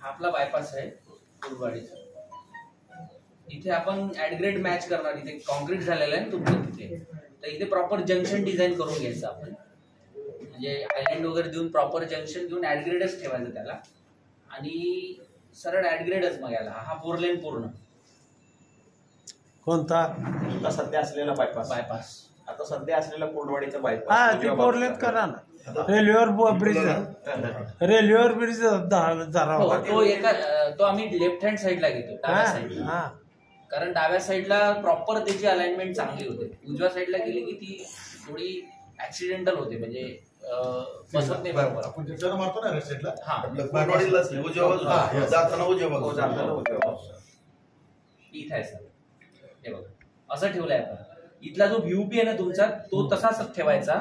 हा आपला बायपास आहे कुर्डवाडीचा. इथे आपण ऍडग्रेड मॅच करणार. इथे कॉन्क्रीट झालेलं आहे तुमचं तिथे, तर इथे प्रॉपर जंक्शन डिझाईन करून घ्यायचं आपण. म्हणजे आयलँड वगैरे देऊन प्रॉपर जंक्शन घेऊन ऍडग्रेडच ठेवायचं त्याला आणि सरळ ऍडग्रेडच मग याला. हा 4 लेन पूर्ण कोणता? आता सध्या असलेला बायपास. बायपास. आता सध्या असलेला कुर्डवाडीचा हा, बायपास. ती 4 लेन करा ना. रेल्वेवर ब्रिज जरा हो, तो आम्ही लेफ्ट हँड साईडला घेतो, डाव्या साईडला. हा कारण डाव्या साईडला प्रॉपर त्याची अलाइनमेंट चांगली होते. उजव्या साईडला गेली की ती थोडी ऍक्सिडेंटल होते, म्हणजे बसत नाही बरोबर. आपण जे टर्न मारतो ना राईट साईडला, हा बाजूलाच नाही, उजव्या बाजूला. हा, yes. जाताना उजव्या हो, बाजूला. जाताना उजव्या बाजूला. इथं आहे सर, हे बघा असं ठेवलंय आपण. इथला जो व्ह्यूपी आहे ना तुमचा, तो तसाच ठेवायचा.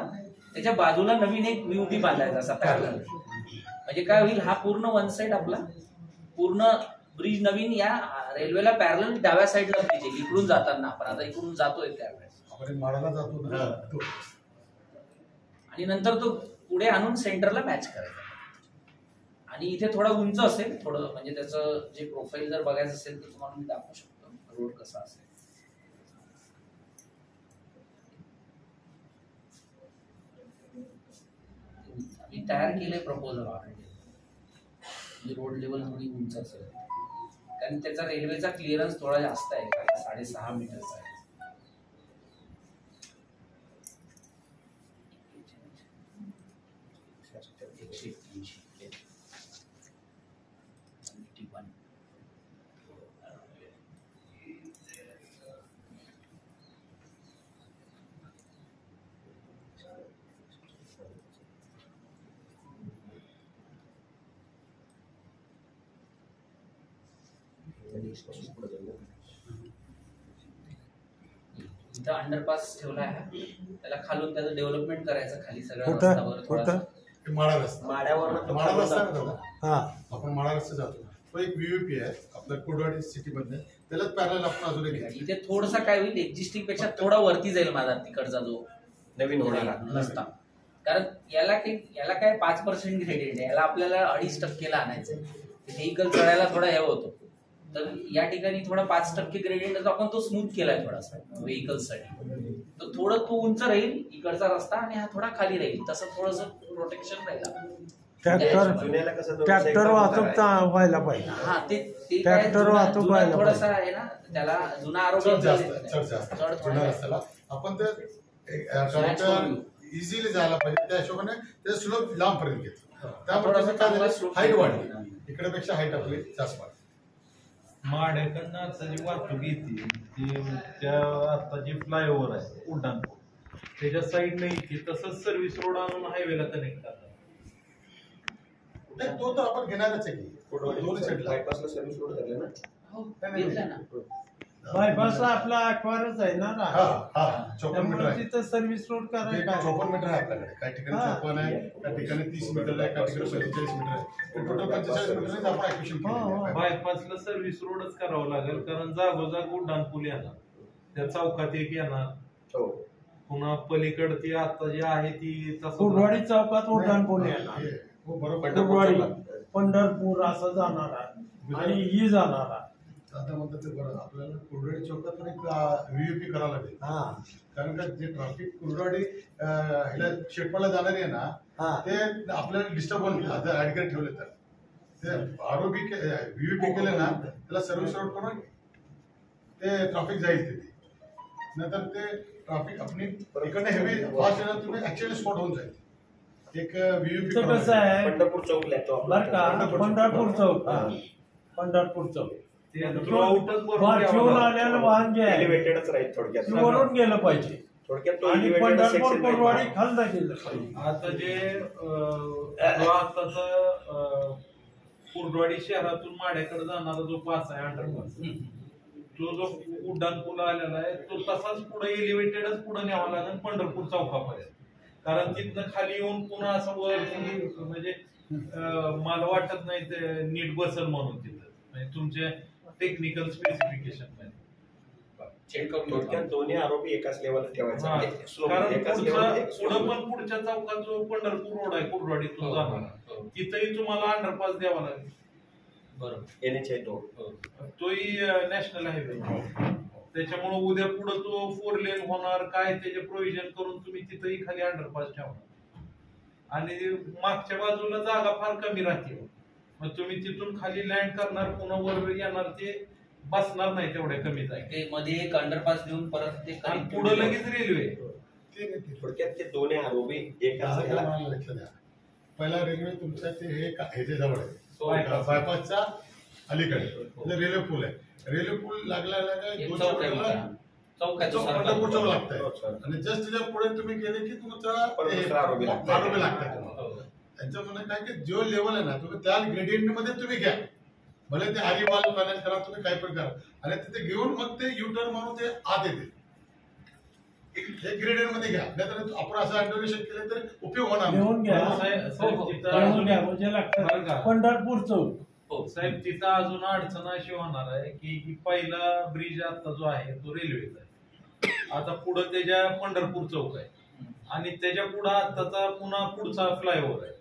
त्याच्या बाजूला नवीन एक व्ह्यूपी बांधायचा असा पॅरलल. म्हणजे काय होईल, हा पूर्ण वन साइड आपला पूर्ण ब्रिज नवीन या रेल्वेला पॅरलल डाव्या साईडला ब्रिज आहे. इकडून जाताना आपण आता इकडून जातोय त्यावेळेस, आपण माडाला जातो ना तो. आणि नंतर तो पुढे आणून सेंटरला मॅच करायचा. आणि इथे थोडा उंच असेल, थोडं म्हणजे त्याचं जे प्रोफाईल जर बघायचं असेल तर तुम्हाला मी दाखवू शकतो रोड कसा असेल. मी तयार केले प्रपोजल ऑलरेडी. रोड लेवल थोडी उंच असेल, कारण त्याचा रेल्वेचा क्लिअरन्स थोडा जास्त आहे, 6.5 मीटरचा आहे. इथं अंडरपास ठेवला आहे, त्याला खालून त्याचं डेव्हलपमेंट करायचं. खाली सगळ्या रस्त्यावर थोडा ते माडा रस्ता, माड्यावर माडा रस्ता ना दादा, हा आपण माडा रस्ता जातो. तो एक व्हीयूपी आहे आपल्या कुर्डवाडी सिटी मध्ये, त्यालाच पॅरल आपण अजून एक घ्यायचं. इथे थोडासा काय होईल, एक्झिस्टिंग पेक्षा थोडा वरती जाईल माझा तिकडचा जो नवीन होणारा रस्ता. कारण याला काय 5% ग्रेडियंट आहे, याला आपल्याला 2.5% आणायचं. व्हेकल चढायला थोडा हे होतो, तर या ठिकाणी थोडा 5% ग्रेडियंट आपण तो स्मूथ केलाय थोडासा व्हेकलसाठी. तर थोडं तो उंच राहील इकडचा रस्ता, आणि हा थोडा खाली राहील, तसं थोडंसं प्रोटेक्शन राहील. जुन्याला कसं ट्रॅक्टर वाहतूक व्हायला पाहिजे. हा ते ट्रॅक्टर वाहतूक व्हायला थोडासा आहे ना, त्याला जुना आरोग्य चढ जास्त जुन्या रस्त्याला आपण ते इझिली जायला पाहिजे, त्या हिशोबाने ते स्लोप लांबपर्यंत घेतो. त्यामुळे हाईट वाढली, इकडेपेक्षा हाईट आपली जास्त वाढली. माड्याकडनं आता जी वाहतूक येते ती त्या आता जी फ्लायओव्हर आहे उड्डाणपूल त्याच्या साईडने येते, तसंच सर्व्हिस रोड आणून हायवेला कनेक्ट करतात. नाही, तो तर आपण घेणारच आहे की दोन्ही साईडला. बायपासला सर्व्हिस रोड झाले ना. हो, घेतला ना. बायपासला आपला अक्वारच आहे ना, हा हा 54 मीटर त्यामुळे आहे. तिथं सर्व्हिस रोड करायला 54 मीटर आहे आपल्याकडे. काही ठिकाणी 54 आहे, काही ठिकाणी 30 मीटर आहे, काही ठिकाणी 45 मीटर आहे. टोटल 45 मीटरनेच आपण ऍक्विशन केलं. बायपासला सर्व्हिस रोडच करावं लागेल, कारण जागोजाग उड्डाणपूल येणार, त्या चौकात एक येणार, हो पुन्हा पलीकड ती आता जी आहे ती तसं कुर्डवाडी चौकात उड्डाणपूल येणार, हो बरोबर. कुर्डवाडी पंढरपूर असं जाणार आहे, आणि ही जाणार आहे. आता म्हणतात ते बरं, आपल्याला कुर्डवाडी चौकातून एक व्हीयूपी करावं लागेल. हा कारण का जे ट्रॅफिक कुर्डवाडी ह्याला शेटपाला जाणारी आहे ना, हा ते आपल्याला डिस्टर्ब होऊन ऍडकडे ठेवले तर ते आरोपी व्हीयूपी केले ना, त्याला सर्व्हिस रोड करून ते ट्रॅफिक जाईल तिथे. नंतर ते ट्रॅफिक आपली इकडे हेवी फास्ट येणार, तुम्ही ऍक्च्युअली स्पॉट होऊन जाईल. एक व्हीयूपी तर कसं आहे पंढरपूर चौकला आहे तो आपला. बरं का, पंढरपूर चौक, पंढरपूर चौक ते थ्रूआउटच भरून वाचून द्यावं आलेलं लागतं. वाहन जे आहे एलिव्हेटेडच राहील थोडक्यात. ते वरून गेलं पाहिजे, थोडक्यात तो आणि elevated पंढरपूर section राहील. कुर्डवाडी खालदा गेलं पाहिजे. आता जे जो आताचा कुर्डवाडी शहरातून माड्याकडे जाणारा जो पास आहे अंडरपास, तो जो उड्डाणपूल आलेला आहे तो तसाच पुढे एलिव्हेटेडच पुढे न्यावा लागेल पंढरपूर चौकापर्यंत. कारण तिथनं खाली येऊन पुन्हा असं वरती म्हणजे मला वाटत नाही ते नीट बसल म्हणून तिथं, म्हणजे तुमच्या टेक्निकल स्पेसिफिकेशन चेक करून थोडक्यात दोन्ही आरोपी एकाच लेवलला ठेवायचे. हा. म्हणजे slope कारण एकाच पुढचा level ला एक पुढं slope. पण पुढच्या चौकात जो पंढरपूर रोड आहे कुर्डवाडीतून जाणार, तिथंही तुम्हाला अंडरपास द्यावा लागेल. बरोबर. NH आहे तो. तोही नॅशनल हायवे, त्याच्यामुळे उद्या पुढे तो 4 लेन होणार काय त्याचे प्रोव्हिजन करून तुम्ही तिथंही खाली अंडरपास ठेवणार. आणि मागच्या बाजूला जागा फार कमी राहते, मग तुम्ही तिथून खाली लँड करणार पुन्हा वर येणार, ते बसणार नाही तेवढ्या कमी जागा. ते मध्ये एक अंडरपास देऊन परत ते आणि पुढे लगेच रेल्वे, थोडक्यात ते दोन्ही आरोपी एकाच ह्याला लक्ष द्या. पहिला रेल्वे तुमच्या ते हे ह्याच्याजवळ आहे Bypass. बायपासच्या अलीकडे रेल्वे पूल आहे. रेल्वे पूल लागला चौकाचं पंढरपूर चौक लागतंय आणि जस्ट त्याच्या पुढे तुम्ही गेले की तुमचा परत दुसरा आरोपी लागतंय. आरोपी लागतात तुम्हाला. त्यांचं म्हणणं काय की जो लेवल आहे ना तुम्ही त्या ग्रेडियंट मध्ये तुम्ही घ्या, भले ते आलीवाल मॅनेज करा, तुम्ही काय पण करा आणि तिथे घेऊन मग ते युटर्न मारून ते आत येते. हे ग्रेडियंट मध्ये घ्या, नाहीतर आपण असं अँडोनेशन केलं तर उपयोग होणार नाही. घेऊन घ्या, साहेब, तिथं घेऊन अजून- घ्या म्हणजे बरं लागतं का? पंढरपूर चौक. हो साहेब तिथं अजून अडचण अशी होणार आहे की पहिला ब्रिज आता जो आहे तो रेल्वेचा आहे. आता पुढं त्याच्या पंढरपूर चौक आहे आणि त्याच्या पुढं आताचा पुन्हा पुढचा फ्लायओव्हर आहे,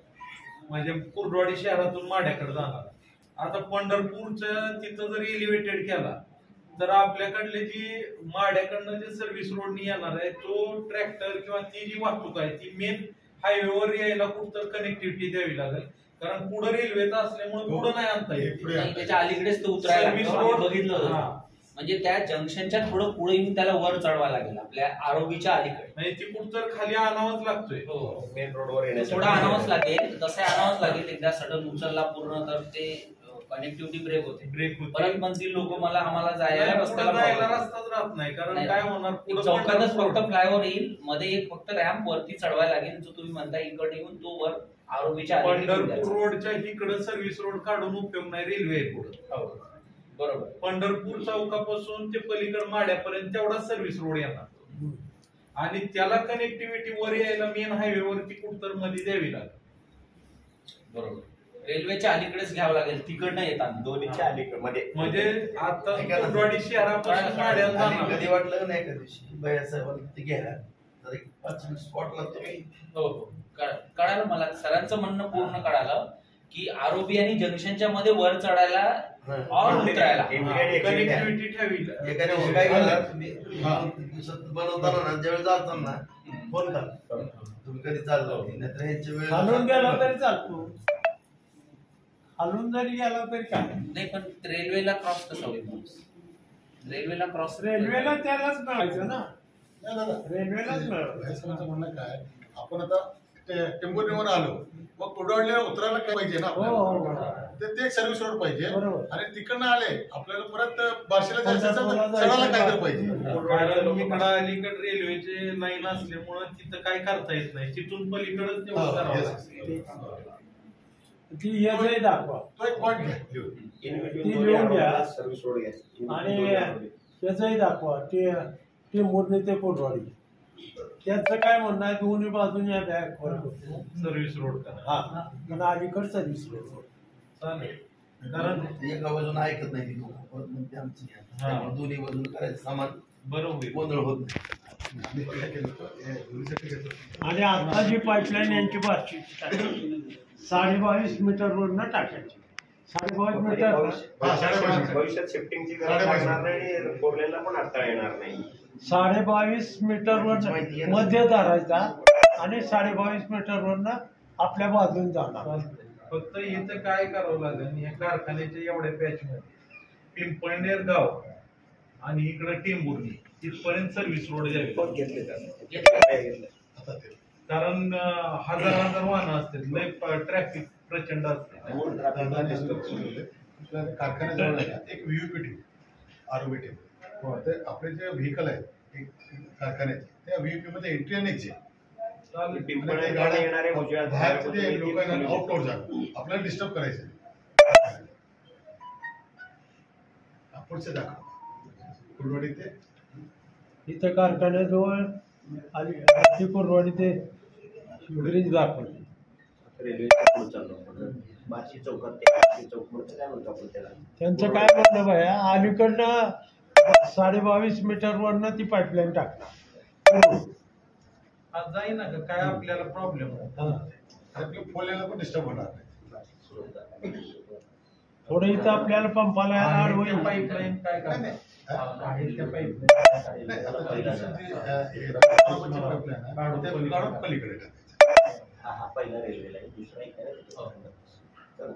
म्हणजे कुर्डवाडी शहरातून माढ्याकडे जाणार. आता पंढरपूरच्या तिथं जर एलिव्हेटेड केला तर आपल्याकडले जी माढ्याकडनं जे सर्व्हिस रोडनी येणार आहे तो ट्रॅक्टर किंवा ती जी वाहतूक आहे ती मेन हायवेवर यायला कुठं कनेक्टिव्हिटी द्यावी लागेल, कारण पुढे रेल्वेचा असल्यामुळे पुढे नाही आणता येत. नाही, त्याच्या अलीकडेच तो उतरायला सर्व्हिस लागतो. रोड आम्ही बघितलं होतं. हा. म्हणजे त्या जंक्शनच्या थोडं पुढे येऊन त्याला वर चढवा लागेल आपल्या आरोग्याच्या अलीकडे. म्हणजे ती कुठं तर खाली आणावंच लागतोय. मेन रोडवर येण्यासाठी थोडं आणावंच लागेल, तसं आणावंच लागेल. एकदा सडन उचलला पूर्ण तर ते कनेक्टिव्हिटी ब्रेक होते. ब्रेक होते. परत म्हणतील लोक आम्हाला जायला नाही, रस्त्याला पुढं जायला problem. रस्ताच राहत नाही, कारण नाही. काय होणार एक पुढं चौकातच पंढरपूर- फक्त फ्लायओव्हर येईल, मध्ये एक फक्त रॅम्प वरती चढवायला लागेल, जो तुम्ही म्हणता इकडे येऊन तो वर आरोग्याच्या अलीकडे पंढरपूर द्यायचा. रोडच्या इकडे सर्व्हिस रोड काढून उपयोग नाही, रेल्वे आहे पुढे. बरोबर. पंढरपूर चौकापासून ते पलीकड माड्यापर्यंत तेवढा सर्व्हिस रोड येणार आणि त्याला कनेक्टिव्हिटी वर यायला मेन हायवे वरती कुठतर मध्ये द्यावी लागेल. बरोबर. रेल्वेच्या अलीकडेच घ्यावं लागेल, तिकडनं येतात. दोन्हीच्या अलीकडे मध्ये म्हणजे आता कुर्डवाडी शहरापासून माड्याला आणि जाणार. कधी वाटलं नाही का दिवशी भैया साहेबांना ते घ्या तर एक 5 मिनिट स्पॉटला तुम्ही हो हो कळालं मला. सरांचं म्हणणं पूर्ण कळालं की आरोबी आणि जंक्शनच्या मध्ये वर चढायला और उतरायला. कनेक्टिव्हिटी ठेवी. एका दिवशी काय केलं तुम्ही दिवसात बनवताना ना ज्यावेळी जाताना फोन करा तुम्ही कधी चाललो नाहीतर ह्यांच्या वेळ हलून गेला तरी चालतो, हलून जरी गेला तरी काय. नाही पण रेल्वेला क्रॉस कसा होईल माणूस? रेल्वेला क्रॉस रेल्वेला त्यालाच मिळायचं ना, नाही दादा, रेल्वेलाच मिळायचं. भाईसाहेबांचं म्हणणं काय, आपण आता टेम्पोरीवर आलो मग कुर्डवाडीला उतरायला काय पाहिजे ना हो आपल्याला. हो बरोबर. ते एक सर्व्हिस रोड पाहिजे बरोबर. आणि तिकडनं आले आपल्याला परत बार्शीला जायचं असेल तर पंढरपूरला जायचं. चढायला काय तर पाहिजे. कारण इकडं अलीकड रेल्वेचे लाईन असल्यामुळं तिथं काय करता येत नाही, तिथून पलीकडच तेवढं हा, करावं yes. लागतं. ती येजही दाखवा तो एक पॉईंट घ्या लिहून. ती लिहून घ्या. सर्व्हिस रोड घ्या आणि त्याचंही दाखवा ते मुरणी ते कोटवाडी. त्याचं काय म्हणणं आहे, दोन्ही बाजूने या बॅग फरक होतो. सर्व्हिस रोड करा. हा पण अलीकडचा दिसलो. चालेल. कारण एका बाजून ऐकत नाही ती लोकं. परत मग ते आमची घ्या. हा. त्यामुळे दोन्ही बाजून करायचं सामान बरोबर गोंधळ होत नाही. आम्ही काय केलं होतं, हे दोन्हीसाठी घेतो. आणि आता जी पाईपलाईन यांची बारची 22.5 मीटर रोडनं टाकायची. 22.5 मीटर हा, 22.5. भविष्यात शिफ्टिंगची गरज 22.5. लागणार नाही आणि फोरलेनला पण अडथळा येणार नाही. 22.5 मीटर रोड मध्ये धरायचा आणि 22.5 मीटर रोडनं आपल्या बाजून जाणार. फक्त इथं काय करावं लागेल, या कारखान्याच्या एवढ्या पॅच मध्ये पिंपळनेर गाव आणि इकडं टेंभुर्णी तिथपर्यंत सर्व्हिस रोड द्यावी. पण घेतले जातात. आता ते कारण हजार वाहनं असतात, लय ट्रॅफिक प्रचंड असते. दादा disturb केलेले. आपल्या कारखान्याजवळ आहे ना, एक व्हीयूपी टीम आरोबी टीम. ते आपले जे व्हेकल आहेत एक कारखान्याचे त्या व्हीयूपी मध्ये एंट्री आणि एक्झिट चालेल. पिंपळनेरकडे येणारे उजव्या बाहेरचे जे लोक आहेत ना आउटडोर जागा आपल्याला डिस्टर्ब करायचं नाही. पुढचे दाखव कुर्डवाडी ते इथं कारखान्याजवळ आली कोरवाडी ते ब्रिज दाखवली. रेल्वेच्या पुढे चाललो आपण. बार्शी चौकात ते बार्शी चौक म्हणतो, काय म्हणतो आपण त्याला. त्यांचं काय म्हणणं भया, अलीकडनं 22.5 मीटर वरनं ती पाईपलाईन टाकणार. आज जाई ना का काय आपल्याला प्रॉब्लेम हा. आपल्या फोल्याला पण डिस्टर्ब होणार नाही. थोडं इथं आपल्याला पंपाला अडवून पाईपलाईन काय नाही, नाही. आहे त्या नाही, पाईपलाईन आता ते दुसरं जे, हे राष्ट्रपती pipeline आहे, ते काढून पलीकडे टाकायचं. हा पहिला रेल्वेला आहे, दुसरा एक आहे. चला.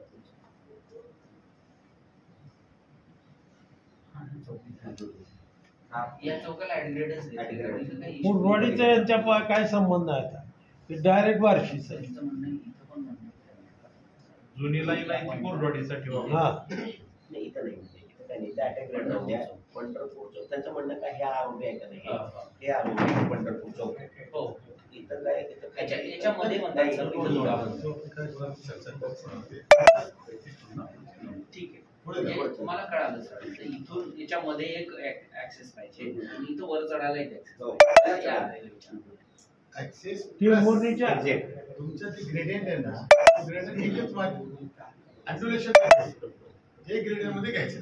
या चौकाला ऍडग्रेडच कुर्डवाडीचा यांच्या काय संबंध आहे आता? ते डायरेक्ट बार्शीचं आहे. जुनी लाईन आहे ती कुर्डवाडीसाठी वापरली. हा नाही इथं नाही इथं काही नाही ते अटॅक रेट म्हणजे पंढरपूरचं त्यांचं म्हणणं काय हे आरोपी आहे का नाही हे आरोपी पंढरपूर चौक हो इथं काय तिथं याच्यामध्ये म्हणतात सर इथं जोडावं. ठीक आहे म्हणजे तुम्हाला कळालं सर तर इथून याच्यामध्ये एक ऍक्सेस पाहिजे आणि इथं वर चढायला एक ऍक्सेस टेंभुर्णीच्या तुमचं ते ग्रेडियंट आहे ना ग्रेडियंट एकच अँड्युलेशन हे ग्रेडियंट मध्ये घ्यायचं.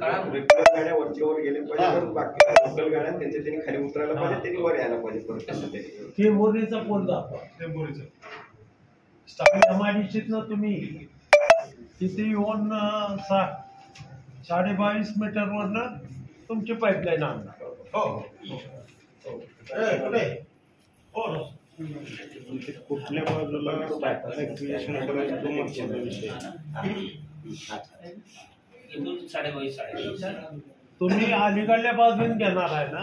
गाड्या वरच्या वर गेले पाहिजे बाकी लोकल गाड्या त्यांच्या त्यांनी खाली उतरायला पाहिजे त्यांनी वर यायला पाहिजे परत कसं तरी टेंभुर्णीचा पोल दाखवा. टेंभुर्णीचं एमआयडीसीतनं तुम्ही तिथे येऊन 22.5 मीटरवरनं तुमची पाईपलाईन आणणार. हो कुठे कुठल्या बाजूला ऍक्टिव्हेशन करायचं तो महत्त्वाचा विषय. इथून 22.5 तुम्ही अलीकडल्या बाजून घेणार आहे ना?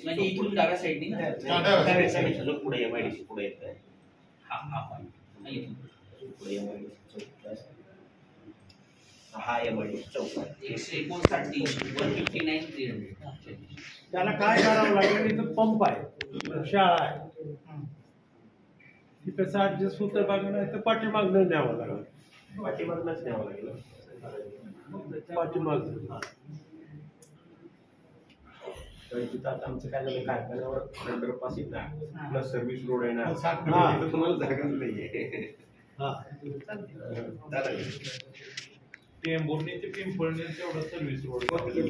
म्हणजे इथून डाव्या साईडनी पुढे एमआयडीसी पुढे येत आहे हा एमआयडीसी चौक 159 159 300. त्याला काय करावं लागेल? इथं पंप आहे, शाळा आहे, तिथं ऍडजस्ट होतं बघा नाही तर पाठीमागनं न्यावं लागेल. पाठीमागनंच न्यावं लागेल पाठीमागनं तर तिथं आता आमचं काय झालं कारखान्यावर अंडरपास ना प्लस सर्व्हिस रोड आहे ना हा. तिथं तुम्हाला जागाच नाहीये. हा टेंभुर्णी ते पिंपळणे तेवढं सर्व्हिस रोड ते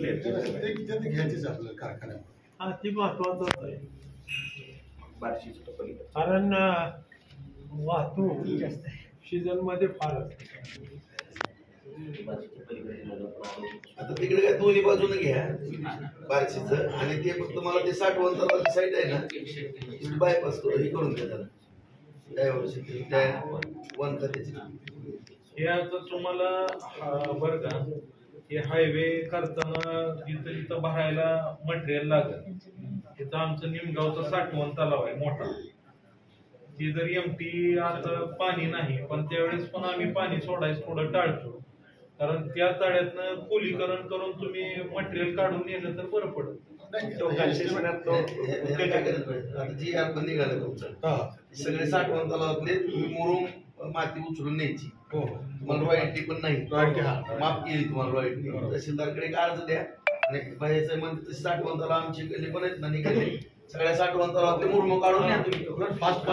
घ्यायचीच आपल्याला कारखान्यावर. हा ती महत्वाचं आहे बार्शीचं तो पलीकडे कारण वाहतूक सीझन मध्ये फार असते. बार्शीच्या पलीकडे आता तिकडे काय दोन्ही बाजूने घ्या बार्शीचं आणि ते फक्त मला ते 60 साईड आहे ना बायपास हे करून द्या त्याला हे आता तुम्हाला बरं का हे हायवे करताना जिथं जिथं भरायला मटेरियल लागेल तिथं आमचं निमगावचं 60 तलाव आहे मोठा. ती जर एमटी आता पाणी नाही पण त्यावेळेस पण आम्ही पाणी सोडायचं थोडं टाळतो कारण त्या तळ्यातनं खोलीकरण करून तुम्ही मटेरियल काढून नेलं तर बरं पडत. जी आपण निघालं तुमचं सगळे 60 तलावातले तुम्ही मुरुम माती उचलून न्यायची. तुम्हाला रॉयल्टी पण नाही माफ केली तुम्हाला रॉयल्टी. तहसीलदारकडे एक अर्ज द्या आणि बाहेरचं म्हणजे 60 तलाव आमची गल्ली पण आहेत ना निघाले सगळ्या 60 तलावातले मुरुम काढून न्या तुम्ही फास्ट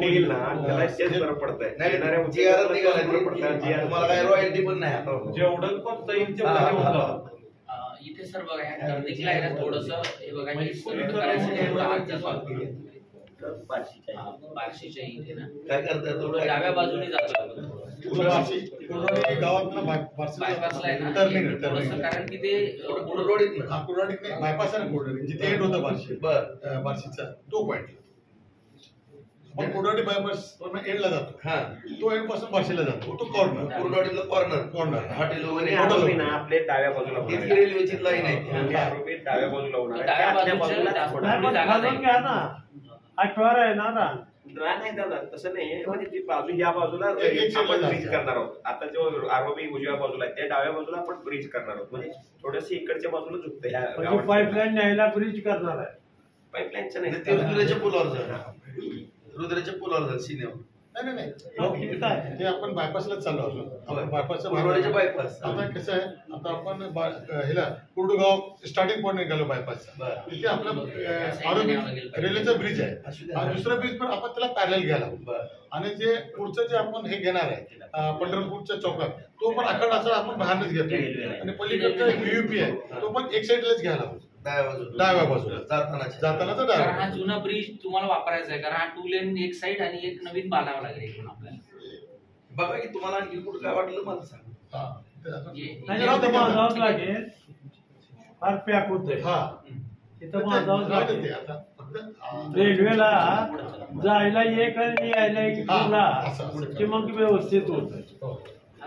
येईल ना त्याला शेत बरं पडतंय नाही जी आर निघाला तुम्हाला काही रॉयल्टी पण नाही. जेवढं फक्त येईल तेवढं इथे सर बघा ह्या टर्निंगला आहे ना थोडंसं हे बघा हे सरळ करायचं बार्शीच्या इथे ना काय करताय थोडं डाव्या बाजूने जातो बायपासला आहे ना थोडंसं कारण की ते बायपास आहे ना कोरडवाडी जिथे एंड होतं बार्शीचा तो पॉइंट मग कोरडवाडी बायपास एंडला जातो. हा तो एंड पासून बार्शीला जातो तो कॉर्नर कुर्डवाडीला कॉर्नर हॉटेल वगैरे आरोपी ना आपले डाव्या बाजूला इतकी रेल्वेची लाईन आहे. आरोपी डाव्या बाजूला होणार डाव्या बाजूला घ्या ना आठवार आहे ना रान. नाही दादा तसं नाही म्हणजे ती बाजू या बाजूला आपण ब्रिज करणार आहोत. आता जो आरोपी उजव्या बाजूला आहे त्या डाव्या बाजूला आपण ब्रिज करणार आहोत म्हणजे थोडंसं इकडच्या बाजूला झुकतं. पाईपलाईन न्यायला ब्रिज करणार आहे. पाईपलाईनचं नाही ते रुद्राच्या पुलावर रुद्राच्या पुलावर सिनेमा नाही ते आपण बायपासलाच चाललो आहोत. कुर्डवाडीच्या बायपास आता कसं आहे आता आपण ह्याला कुर्डगाव स्टार्टिंग पॉईंट निघालो बायपासचा तिथे आपलं रेल्वेचा ब्रिज आहे. हा दुसरा ब्रिज पण आपण त्याला पॅरल घ्यायला आणि जे पुढचं जे आपण हे घेणार आहे पंढरपूरच्या चौकात तो पण आखड असं आपण बाहेरच घेतो आणि पलीकडचा व्हीयूपी आहे तो पण एक साईडलाच घ्यायला हवं डाव्या बाजूला जाताना तर कारण हा जुना ब्रिज तुम्हाला वापरायचा आहे कारण हा 2 लेन एक साइड आणि एक नवीन बांधावा लागेल इकडून आपल्याला. बघा की तुम्हाला आणखी कुठं काय वाटलं मला सांग. बांधावंच लागेल फार पॅक होतंय. तिथं बांधावंच लागेल. रेल्वेला जायला एक आणि यायला एक तुला ते मग व्यवस्थित होत.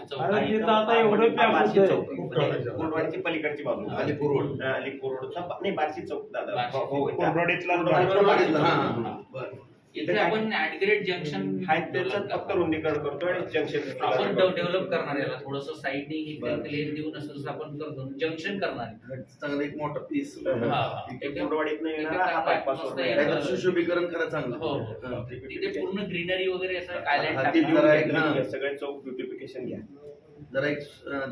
चौक अरे आहे. तिथं आता एवढं पॅक बार्शी होतंय. चौक म्हणजे कुर्डवाडीची पलीकडची बाजू अलीपूर रोड. अलीपूर रोडचा नाही बार्शी चौक दादा बार्शी. कोरडवाडीतला बरं. इथे आपण ऍटग्रेट जंक्शन त्याच्यात फक्त रुंदीकरण करतो आणि जंक्शन आपण डेव्हलप करणार याला थोडस साईडने क्लिअर देऊन असं आपण करतो जंक्शन करणार आहे. चांगलं एक मोठा पीस कुर्डवाडीतनं येणारा हा bypass रोड आहे. एकदम सुशोभीकरण करा चांगलं. हो हो. तिथे पूर्ण ग्रीनरी वगैरे असं आयलँड हा, टाकलं. जरा एक हा. सगळे चौक ब्युटिफिकेशन घ्या जरा एक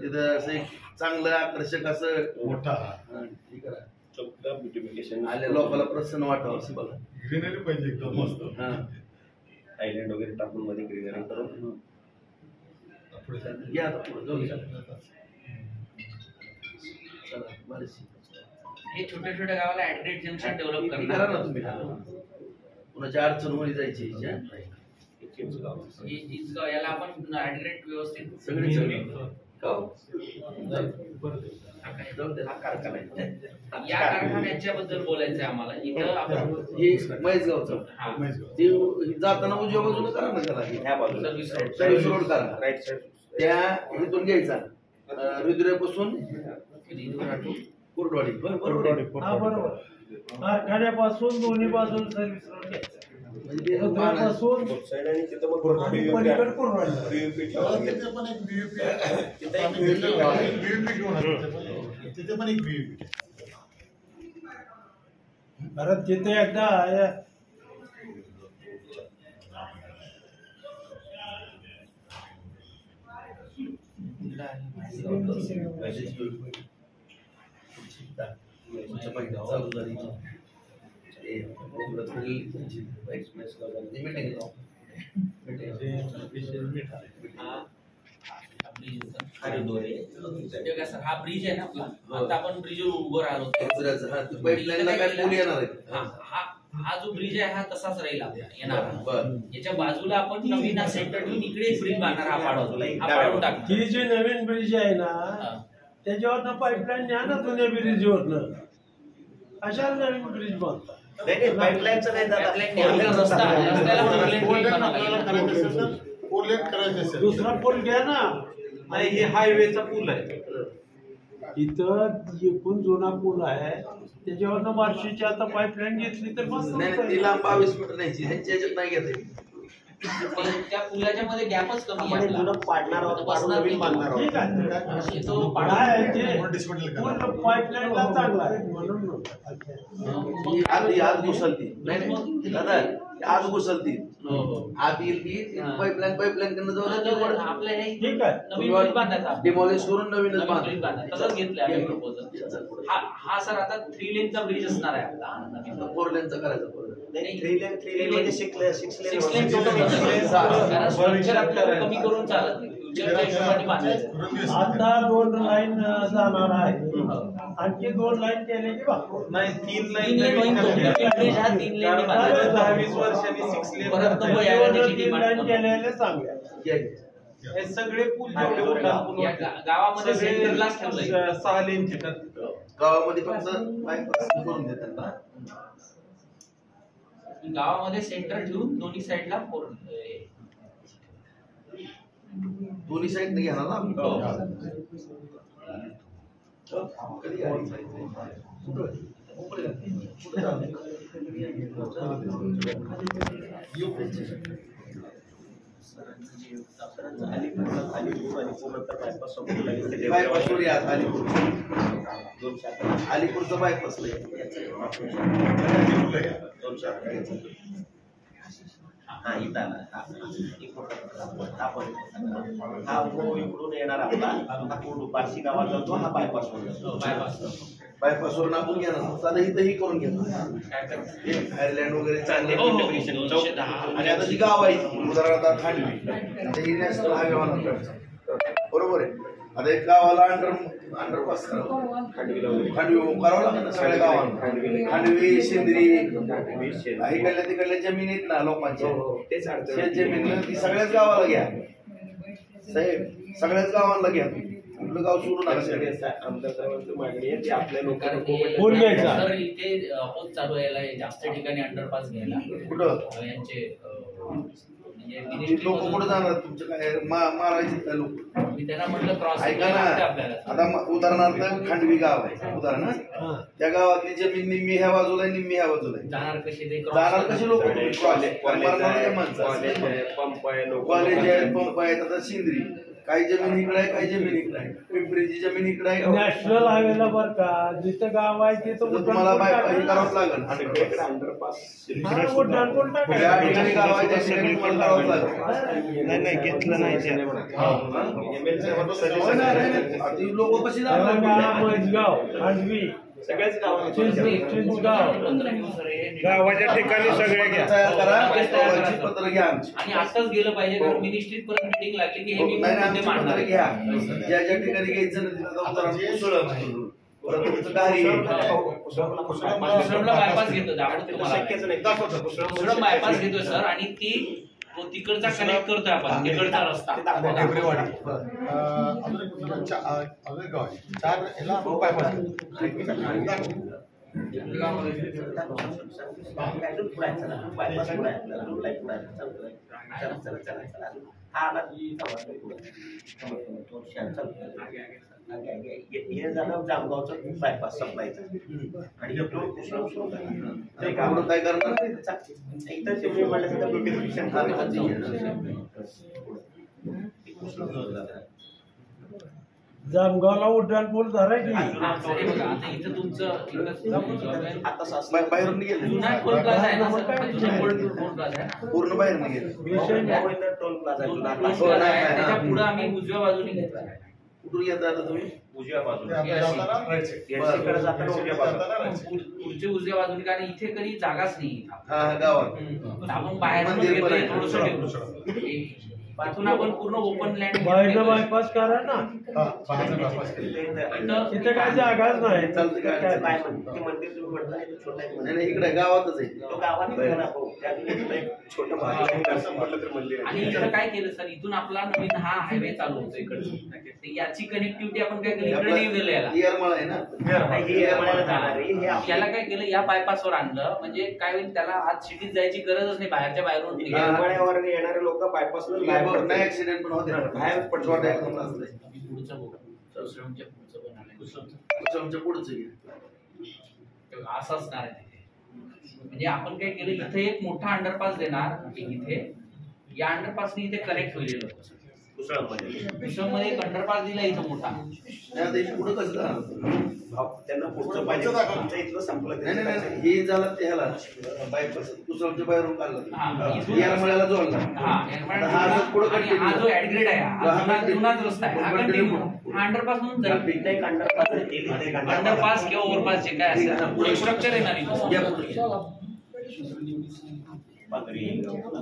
तिथं असं एक चांगलं आकर्षक असं मोठा हे करा. चौकला ब्युटिफिकेशन आल्या लोकांना प्रसन्न वाटावं असं बघा. ग्रीनरी पाहिजे एकदम मस्त. हा. आयलँड वगैरे टाकून मध्ये ग्रीनरी करून या आता पुढे जाऊ या. चला बार्शी. हे छोट्या छोट्या गावाला ऍटग्रेट जंक्शन डेव्हलप हे करा ना करणार. तुम्ही. कुणाच्या अडचण होईल जायची हिच्या. इंचगाव याला आपण ऍटग्रेट व्यवस्थित सगळी सगळी हो? जाऊ दे. हा कारखाना आहे या कारखान्याच्या बद्दल बोलायचं आहे आम्हाला. इथं आपण हे महेशगावचं हा, ते जाताना उजव्या बाजूला करा ना त्याला. ह्या बाजूला सर्व्हिस रोड. सर्व्हिस रोड करा. राईट साईड त्या इथून घ्यायचा हृदयापासून कुर्डवाडी. बरोबर. हा बरोबर. कारखान्यापासून दोन्ही बाजूला सर्व्हिस रोड घ्यायचा. म्हणजे ते पासून साईड आणि तिथं मग पलीकडे कुर्डवाडी. तिथे पण एक बीयूपी आहे. बीयूपी घेऊन आलो. तिथे पण एक बीयूपी. कारण तिथे एकदा चालू झाली. हा ब्रिज आहे ना आपला. आता आपण ब्रिजवर उभं राहिलो. पाईपलाईनला काय पूल येणार आहे. हा जो ब्रिज आहे हा तसाच राहील आपला येणार. बरं. याच्या बाजूला आपण नवीन हा सेंटर ठेवून इकडे एक ब्रिज बांधणार. हा पाडून टाकणार. ही जी नवीन ब्रिज आहे ना त्याच्यावरनं पाईपलाईन न्या ना जुन्या ब्रिजवरनं. अशा नवीन ब्रिज बांधतात. नाही पाईपलाईनचं नाही दादा रस्त्याला फोर लेन करायचं असेल. दुसरा पूल घ्या ना. नाही हे हायवेचा पूल आहे. इथं एकूण जुना पूल आहे त्याच्यावरनं बार्शीची आता पाईपलाईन घेतली तर मस्त नाही होतं. तिला 22 मीटर न्यायची. ह्यांच्या ह्याच्यात नाही घेत. त्या पुलाच्या मध्ये गॅपच कमी आपण आहे जुनं आपला. पाडणार आहोत पाडून नवीन बांधणार आहोत ठीक आहे. तो काय ते पूर्ण डिस्मेंटल करा. पूर्ण पाईपलाईनला चांगला आहे म्हणून म्हणतो. ही आत घुसलती. नाही नाही दादा आत घुसलती. आत येईल ती पाईपलाईन कडनं जाऊन आपलं हे ठीक आहे. नवीन ब्रिज बांधायचा. डिमॉलिश करून नवीनच नवीन ब्रिज बांध. बांधायचा. तसंच घेतलंय आम्ही प्रपोजल. हा सर आता 3 लेनचा ब्रिज असणार आहे आपला नवीन. 4 लेनचा करायचा. नाही 3 लेन म्हणजे 6 6 लेन टोटल कारण स्ट्रक्चर आपल्याला कमी करून चालत नाही. फ्युचरच्या हिशोबाने बांधायचं. आता 2 लाईन जाणार आहे. आणखी 2 लाईन केले की बाकी नाही 3 3 लाईन लेन होईल. तो ब्रिज हा 3 लेन बांधायचा. 10-20 वर्षांनी 6 लेन परत नको यायला त्याची 3 लाईन डिमांड. केलेले चांगले. हे सगळे पूल जेवढे उड्डाण पूल या गावामध्ये सेंटरलाच ठेवलंय. 6 लेनचे ठरतात. गावामध्ये फक्त बायपास करून देतात ना. गावामध्ये सेंटर ठेवून दोन्ही साईडला दोन्ही साईड घेणार ना आपण. कधी बायपास वर या. अलीपूरचा बायपास हा इथं हा इकडून येणार आपला हा पूर्ण बार्शी गावात जातो. हा बायपास बायपास वरून आपण घेणार. साधा इथंही करून घेणार. आयर्लँड वगैरे चांगले आणि आता जी गाव आहे उदाहरणार्थ खांडवी. आता ही नॅशनल हायवे होणार. बरोबर आहे. आता एक गावाला अंडरपास करावं. खांडवी करावं लागतं ना सगळ्या गावांना. खांडवी शेंद्री इकडल्या तिकडल्या जमीन आहेत ना लोकांच्या शेत जमीन ती सगळ्याच गावाला घ्या साहेब. सगळ्याच गावांना घ्या. आपलं गाव सोडू नका. आमदार साहेबांची मागणी आहे की आपल्या लोकांना पूल घ्यायचा. सर इथे अपोज चालू यायला जास्त ठिकाणी अंडरपास घ्यायला. कुठं यांचे लोक कुठे जाणार तुमच्या काय मारायचे काय लोक? मी त्यांना म्हटलं क्रॉस ऐका ना, आता उदाहरणार्थ खांडवी गाव आहे उदाहरण, त्या गावातली जमीन निम्मी ह्या बाजूला आहे, निम्मी ह्या बाजूला आहे. जाणार कसे ते जाणार कसे लोक? कॉलेज आहे, पंप आहे, लोक कॉलेज आहे, पंप आहेत. आता सिंद्री काही जमीन इकडे आहे, काही जमीन इकडे आहे. पिंपरीची जमीन इकडे आहे. नॅशनल हायवेला बरं का जिथं गाव आहे तिथं तर तुम्हाला बाय करावंच लागेल. अंडरपास उड्डाणपूल ज्या टाकायचं. ठिकाणी गाव आहे त्या ठिकाणी तुम्हाला करावंच लागेल. नाही घेतलं नाही ते. लोक कशी तेव्हा जाणार? मजगाव खांडवी सगळ्याच गावात चिंचगाव 15 दिवस रे. गावाच्या ठिकाणी सगळे घ्या. तयार करा, गावाची पत्र घ्या आमची. आणि आताच गेलं पाहिजे कारण मिनिस्ट्रीत परत मिटिंग लागली की हे मी नाही, मुद्दे आमची मांडणार पत्र आहे. घ्या. ज्या ज्या ठिकाणी घ्यायचं ना तिथं जाऊन जरा कुसळं. परत तुमचं गाडी कुसळला बायपास घेतो दाखवतो तुम्हाला. शक्यच नाही. कुसळला बायपास घेतोय सर आणि ती तो तिकडचा कनेक्ट करतोय आपण तिकडचा रस्ता. डेबरेवाडी अजून एक अजून एक गाव आहे. 4 ह्याला बायपास हे झालं जामगावचं बायपास संपलायचं आणि ते काम काय करणार? इथं तुम्ही म्हटलं तर ब्युटिफिकेशन जामगावला उड्डाणपूल धरायची. आता इथं तुमचं आता बाहेरून गेले जुना टोल प्लाझा आहे ना सर? जुना टोल प्लाझा आहे ना? पूर्ण बाहेर गेले. टोल प्लाझा टोल प्लाझा आहे त्याच्या पुढे आम्ही उजव्या बाजूने घेतला. कुठून येता आता तुम्ही? उजव्या बाजूला बरं. जाताना उजव्या बाजूला पुढच्या उजव्या बाजूने कारण इथे कधी जागाच नाही. हा गावात आपण बाहेर मंदिर पण आहे. थोडस तिथून आपण पूर्ण ओपन लँड बाहेरनं बायपास करा ना. तिथे काय जागाच नाही. चालतं काय काय अडचण म्हणते ते मंदिर तुम्ही म्हटलं आहे, ते छोटं आहे नाही. मंदिर. नाही, इकडे गावातच आहे. तो गावात आहे ना, हो. त्यातलं एक छोटं भाग आहे. असं म्हटलं तर मंदिर आणि आहे. इथं काय केलं सर इथून आपला नवीन हा हायवे चालू होतो इकडे याची कनेक्टिव्हिटी आपण काय केली इकडे नाही दिलं याला. येरमाळा आहे ना. नाही, हे येरमाळ्याला जाणार आहे. हे याला काय केलं या बायपासवर आणलं म्हणजे काय होईल त्याला आज सिटीत जायची गरजच नाही बाहेरच्या बाहेरून निघायला. येरमाळ्यावर येणारे लोक बायपासनं बाहेर नाही ऍक्सिडेंट पण होते. बाहेर पडतात. छोटा एकदम असतंय. पुढचं बघू दुसऱ्याच्या पुढचं पण आलंय. आमच्या पुढचं घे. असं असणार आहे तिथे. म्हणजे आपण काय केलं इथे एक मोठा अंडरपास देणार इथे या अंडरपासने इथे कनेक्ट होईल लोक. मध्ये एक अंडरपास दिला इथं मोठा. नाही, आता इथे पुढं कसं जाणार? त्यांना पुढचं पाहिजे. आमच्या इथलं संपलं. नाही नाही नाही, हे झालं ते ह्याला बायपास कुसळच्या बाहेरून काढलं. हा, इथून- येरमाळ्याला जोडला. हा, आता हा जो पुढं आणि हा जो ऍडग्रेड आहे हा जुनाच रस्ता आहे हा कंटिन्यू अंडरपास म्हणून जाईल. इथं एक अंडरपास आहे, इथं एक अंडरपास किंवा ओव्हरपास जे काय असेल पुढे स्ट्रक्चर येणार इथं. या पुढे पागरी,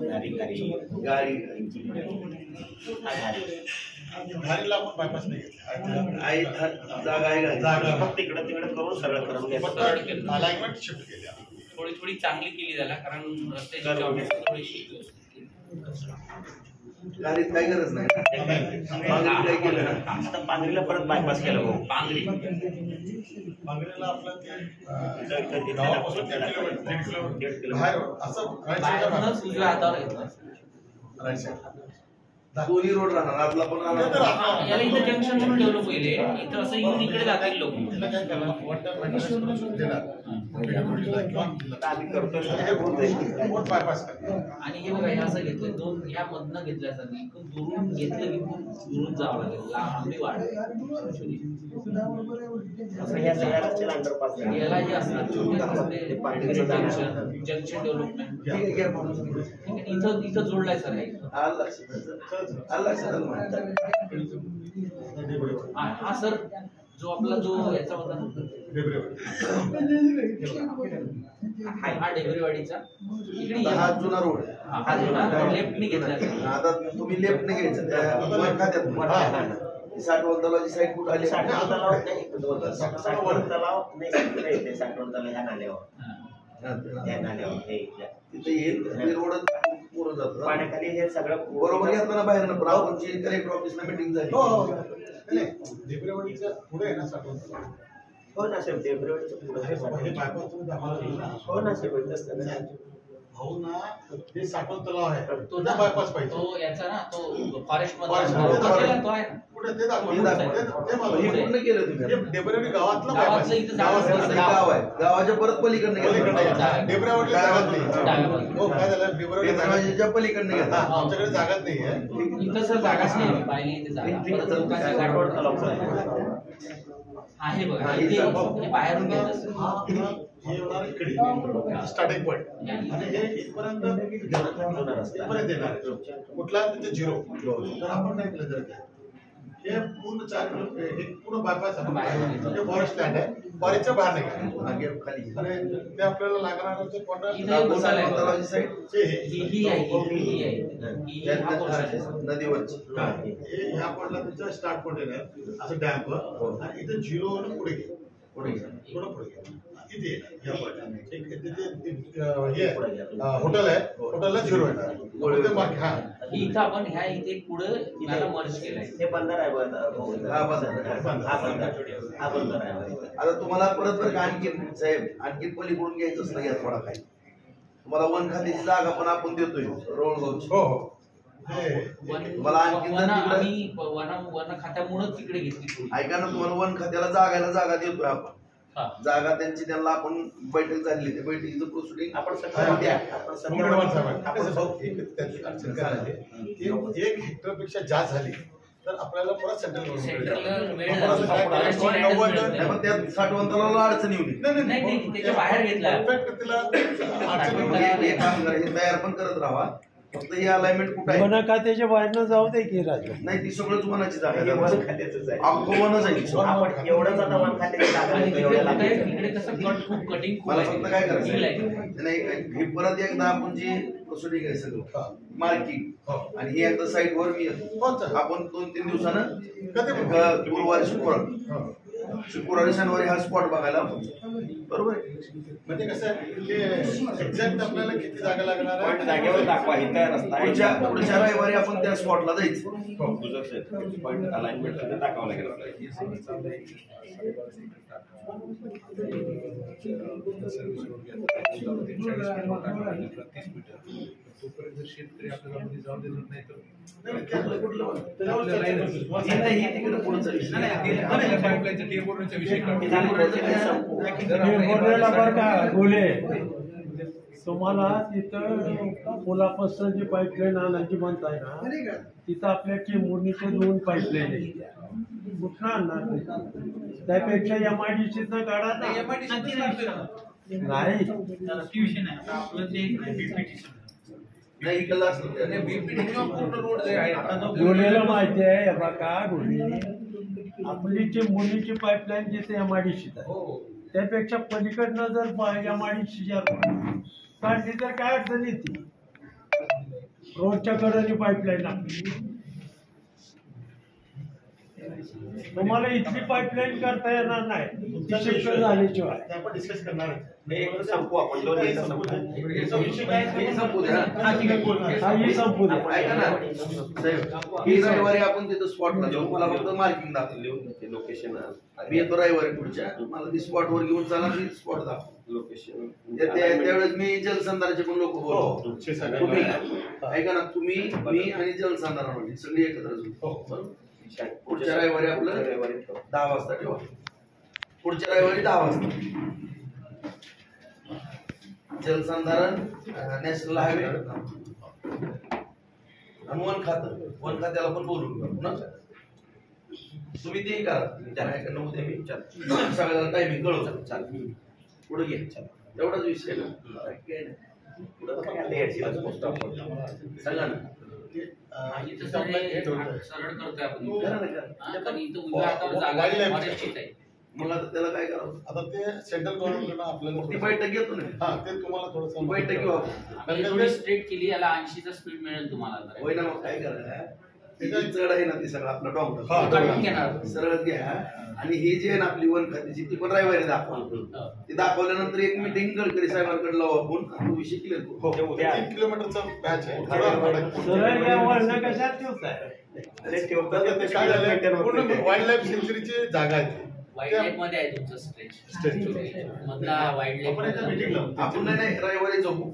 गाडी गाडी घारीला आपण बायपास नाही घेतला. आहे जागा आहे का? जागा फक्त इकडं तिकडं करून सगळं करून घ्यायचं. अलाइनमेंट शिफ्ट केल्या. थोडी थोडी चांगली केली त्याला कारण रस्त्याची geometry थोडीशी व्यवस्थित केली. गाडीत काही गरज नाही. मागणी काय केलं ना? आता पांगरीला परत बायपास केलं भाऊ. पांगरी मागणीला आपलं ते गावापासून 1.5 किलोमीटर बाहेर असं right side ला बाहेरूनच उजव्या हातावर घेतलं. right side. दोन्ही रोड राहणार, आतला पण राहणार. याला इथं जंक्शन म्हणून डेव्हलप होईल हे. इथं असं येऊन इकडे जातील लोक. तिला काय करणार? one time maintenance करून देणार. आम्ही करतोय. रोड bypass करणार. आणि हे बघा हे असं घेतलं दोन ह्या मधनं घेतल्यासाठी इकडून दुरून घेतलं की दुरून जावं लागेल लांबी वाढ. असं ह्या सगळ्या रस्त्याला अंडरपास आहे. याला जे असतात छोटे रस्ते जंक्शन जंक्शन डेव्हलपमेंट ठीक आहे, घ्या पुढं. इथं इथं जोडलाय सर हे. आलं लक्षात. आलं लक्षात आलं माझ्या. हा सर जो आपला जो याचा होता हा डेबरेवाडीचा इकडे आता हा जुना रोड आहे. हा जुना लेफ्टने घेतला. आता तुम्ही लेफ्ट नाही घ्यायचं त्या वर खात्यात. साठवण तलावाची साईड कुठं आली? साठवण तलाव नाही, साठवण तलाव नाही, इकडे येते साठवण तलाव ह्या नाल्यावर. त्या नाल्यावर हे इथल्या. तिथे येईल ते रोडच पुढं जातं. पाण्याखाली हे सगळं बरोबर घेतलं बाहेर ना. रावणची कलेक्टर ऑफिसला मीटिंग झाली. नाही, डेबरेवाडीच्या पुढे आहे ना साठवण. हो ना साहेब, फेब्रुवारीच्या पुढे हे bypass तुम्ही दाखवलं ना. हो ना साहेब, तसं नाही. भाऊ ना हे साठवण तलाव आहे तो तो ना बायपास पाहिजे तो याचा ना तो फॉरेस्ट Forest मध्ये मध्ये तो आहे ना कुठे ते दाखवा हे दाखवा. ते मला हे पूर्ण केलं तुम्ही हे डेबरेवाडी गावातलं गावातलं bypass आहे. इथं जागा गावातलं नसतं. गाव आहे गावाच्या परत पलीकडनं पलीकडनं गेलं घ्या. डेबरेवाडीला जागाच नाही डाव्या हो काय झालं डेबरेवाडी जागा नाही. डेबरेवाडीच्या पलीकडनं हा, गेला आमच्याकडे जागाच नाही आहे इथं सर जागाच नाही मी पाहिली इथे जागा परत लोकांच्या गाडीवर आहे बघा हा, इथे इथं. हे बाहेरून घेत असतं. हे होणार इकडे स्टार्टिंग पॉईंट आणि हे इथपर्यंत इथपर्यंत येणार आहे. कुठला तिथे झिरो तर आपण काय केलं जर हे पूर्ण 4 किलो हे पूर्ण बायपास आहे हे फॉरेस्ट लँड आहे फॉरेस्टच्या बाहेर नाही मागे खाली गेला. आणि ते आपल्याला लागणार इथे कोणतं एक गोसाला आहे. तलावाची साईड ही आहे ही आहे ही हा portion आहे. नदीवरची हे ह्या पॉईंटला तुमचा स्टार्ट पॉईंट येणार असं डॅमवर आणि इथं झिरो पुढे घे पुढे गेला. थोडं पुढे घे इथे येणार या पॉईंटला हे हॉटेल आहे हॉटेलला झिरो येणार ते मागे हा ही इथं आपण ह्या इथे पुढं याला मर्ज केलंय हे बंदर आहे हा, बंदर आहे. हा बंदर आहे आता तुम्हाला परत बरं का आणखीन साहेब आणखीन पलीकडून घ्यायचं असतं घ्या थोडा काही तुम्हाला वन खात्याची जागा पण आपण देतोय रोळगावची हो हो मला आणखीन जर तिकडं- आम्ही वन खात्यामुळेच तिकडे घेतली थोडी. ऐका ना तुम्हाला वन खात्याला जागा देतोय आपण हा. जागा त्यांची त्यांना आपण बैठक झालेली त्या बैठकीचं प्रोसिडिंग आपण मुंगडवाल साहेब आपल्याला भाऊ एक त्याची अडचण काय झाली एक हेक्टरपेक्षा जास्त झाली तर आपल्याला परत सेंट्रल सेंट्रलला वेळ आपण असं काय लागतो. करायचं? फॉरेस्टची नव्वद- लँडच नाही, पण त्या साठवणतलावाला अडचण येऊ नये. नाही, नाही, त्याच्या बाहेर घेतला. Perfect तिला अडचण येऊ मग नये. हे काम करा हे तयार पण करत राहा फक्त हे अलाइनमेंट कुठं आहे वन खात्याच्या बाहेरनं जाऊ दे की राजू नाही ती सगळंच वनाची जागा हे आहे. वन खात्याचंच आहे अख्खं वनच आहे ती. आपण एवढंच आता वन खात्याची जागा आणि देतो, तिकडे एवढ्या काय- लागेल. तिकडे कसं कटिंग खूप मला आहे. फक्त काय करायचं Deal आहे. नाही हे परत एकदा आपण जी प्रोसिडिंग आहे सगळं मार्किंग हो. आणि ही एकदा साईट वर मी येतो हो, चालेल. आपण 2-3 दिवसानं कधी पण. गुरुवारी हो. शुक्रवारी शनिवारी हा स्पॉट बघायला आपण बरोबर आहे? म्हणजे कसं आहे की एक्झॅक्ट आपल्याला किती जागा लागणार पॉईंट जागेवर दाखवा इथं रस्ता आहे. पुढच्या रविवारी आपण त्या स्पॉटला जायचं पॉईंट अलाइनमेंट दाखवावं लागेल आपल्याला. तोपर्यंत शेतकरी आपल्याला मध्ये जाऊ देणार नाही तर नाही, त्याला कुठलं त्याच्यावर आपल्याला चर्चा नाही. करू. हे नाही, हे तिकडे पुढचा विषय. आपल्या पाईपलाईनचा टेबलचा विषय काढू. बोललेला बरं का बोले तुम्हाला तिथं पुलापासून जी पाईपलाईन आणायची म्हणताय ना तिथं आपल्या चिमुरणीचे 2 पाईपलाईन आहेत कुठं आणणार ते? त्यापेक्षा MIDC काढा ना नाही नाही इकडलं असलं तर. आणि BPT किंवा पूर्ण रोड जे आहे आता जो बोलायला माहिती आहे हे बघा बोले आपली चिमुरणीची पाईपलाईन जिथे MIDC आहे हो त्यापेक्षा पलीकडनं जर MIDC काढली तर काय अडचण येते रोडच्या कडेने पाईपलाईन आपली तुम्हाला इथली पाईपलाईन करता येणार नाही ती शिक्षण झाल्याशिवाय ते आपण डिस्कस करणार आहे. एक संपू आपण 2 मिनिटं संपू. हे संपू द्या. हा, ठीक आहे, बोल ना. हा ही संपू दे ऐका ना साहेब ही रविवारी आपण तिथं स्पॉटला जाऊ मला फक्त मार्किंग दाखव लिहून घेते लोकेशन मी येतो रविवारी पुढच्या मला ती स्पॉट वर घेऊन चला ती स्पॉट दाखव लोकेशन त्यावेळेस मी जलसंधारचे पण लोक बोलतो हो, शिवसागर. तुम्ही ऐका ना तुम्ही मी आणि जलसंधारण म्हणजे सगळी एकत्र जाऊ. हो. बरोबर? पुढच्या रविवारी आपलं रविवारी 10 वाजता ठेवा पुढच्या रविवारी 10 वाजता जलसंधारण नॅशनल हायवे आणि वन खात्याला पण बोलून घेऊ ना तुम्ही ते करा त्याला ऐका उद्या मी सगळ्याला टायमिंग कळवतो चालेल पुढे घे एवढाच विषय ना काय नाही. पुढं काय आता याचीच पोस्ट आपण. सांगा ना इथं सर हे सरळ करतोय आपण करा ना, करा. हा, कारण इथं उजव्या हातावर जागा आहे, Wildlife. फॉरेस्टचीच आहे. मग आता त्याला काय करावं आता ते सेंट्रल गव्हर्नमेंटकडून आपल्याला ती बैठक घेतो ना हा ते तुम्हाला थोडंसं बैठक घेऊ आपण आम्ही थोडी स्ट्रेट केली याला 80चा स्पीड मिळेल तुम्हाला जरा. होय ना मग काय करा ती जी चढ आहे ना ती सगळं आपलं हा, डॉक्टर काढून घेणार. सरळ घ्या आणि ही जी आहे ना आपली वन खात्याची ती पण रविवारी दाखवा ती दाखवल्यानंतर एक मिटिंग गडकरी साहेबांकडे लावू आपण आणि तो विषय क्लिअर करू हो ते उद्या 3 किलोमीटरचा पॅच आहे थोडा सरळ या वळणं कशात ठेवताय अरे ठेवतात ते काय झालं पूर्ण वाईल्ड लाईफ सेंचुरीची जागा आहे ती. वाईल्ड लाईफ मध्ये आहे तुमचं स्ट्रेच मधला वाईल्ड आपण एकदा meeting लावू. आपण नाही रविवारी जाऊ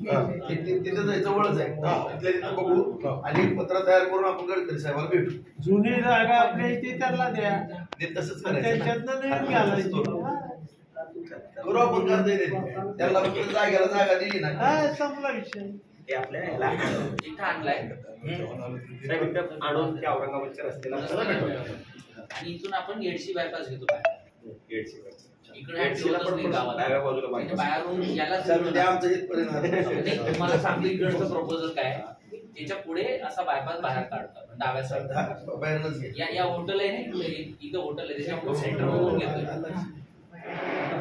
तिथे जायचं जवळच आहे तिथल्या तिथं बघू आणि पत्र तयार करून आपण गडकरी साहेबाला भेटू जुनी जागा आपल्या इथे त्याला द्या ते तसंच आणि करायचं त्याच्यातनं नाही घालायची करू आपण करता येते त्याला फक्त जागेला जागा दिली ना हा संपला विषय ते आपल्या ह्याला इथं आणलाय साहेब इथं आणून त्या औरंगाबादच्या रस्त्याला आणि इथून आपण गेटशी बायपास घेतो बाहेर गेटची इकडे ठेवतच नाही गावाला डाव्या बाजूला म्हणजे बाहेर बाहेरून याला ते आमचं इथपर्यंत म्हणजे तुम्हाला सांगतो इकडचं प्रपोजल काय त्याच्या पुढे असा बायपास बाहेर काढतो डाव्या साईड बाहेरच घे या हॉटेल आहे ना इथं हॉटेल आहे त्याच्यामुळे सेंटर मधून घेतोय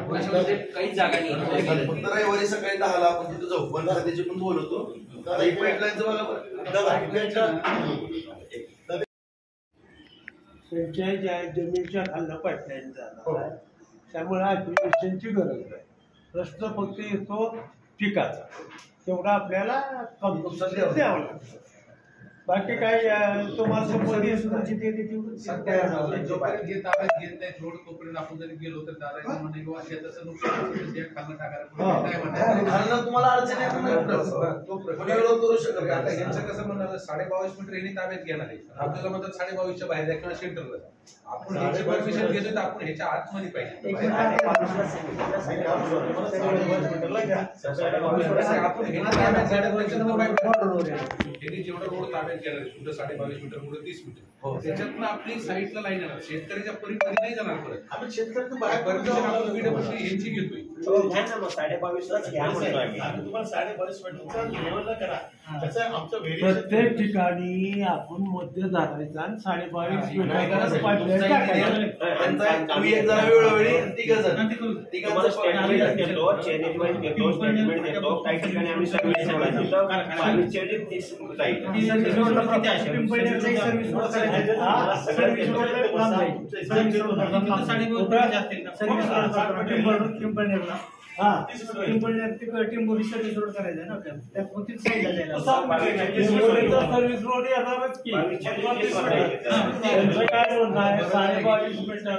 त्याच्यामध्ये काहीच जागा नाही फक्त रविवारी सकाळी 10ला आपण तिथे जाऊ पण त्याची पण बोलवतो आता एक पाईपलाईनचं बघा त्यांच्या ज्या जमिनीच्या खालनं पाईपलाईन जाणार त्यामुळे ऍप्लिकेशनची गरज नाही रस्ता फक्त येतो पिकाचा तेवढा आपल्याला कंपल्सरी द्यावं लागतं बाकी काय तुम्हाला जोपर्यंत जे ताब्यात घेत नाही थोडं तोपर्यंत आपण जरी गेलो तर दादा म्हणे किंवा शेताचं नुकसान असेल तर खाल्लं टाकायला तुम्हाला अडचण आहे करू शकत आता नाही. यांचं कसं म्हणणार 22.5 मीटर यांनी ताब्यात घेणार आहे आपल्याला म्हणतात 22.5च्या बाहेर द्या किंवा सेंटरला आपण ह्याची परमिशन घेतो तर आपण ह्याच्या आतमध्ये पाहिजे आपण ह्याने जेवढा रोड ताब्यात घेणार आहे सुद्धा 22.5 मीटर पुढे 30 मीटर त्याच्यातनं आपली साईडला लाईन येणार शेतकऱ्याच्या परिमध्ये नाही जाणार परत आम्ही शेतकऱ्याचं बाहेर परमिशन आपण PWC यांची घेतोय 22.5लाच घ्या म्हणतो आम्ही आम्ही तुम्हाला 22.5 मीटरचा लेवलला करा त्याचं आमचं व्हेरिएशन प्रत्येक ठिकाणी आपण मध्य धरायचा आणि 22.5 मीटरचा पाईपलाईन टाकायचा आम्ही एक जरा वेळोवेळी तिघजण तुम्हाला स्टेटमेंट देतो चॅनेल वाईज देतो स्टेटमेंट देतो काही ठिकाणी आम्ही सर्व्हिस सोडायची तर 22 30 सर्व्हिस रोड येणारच की काय म्हणणार 22.5 मीटर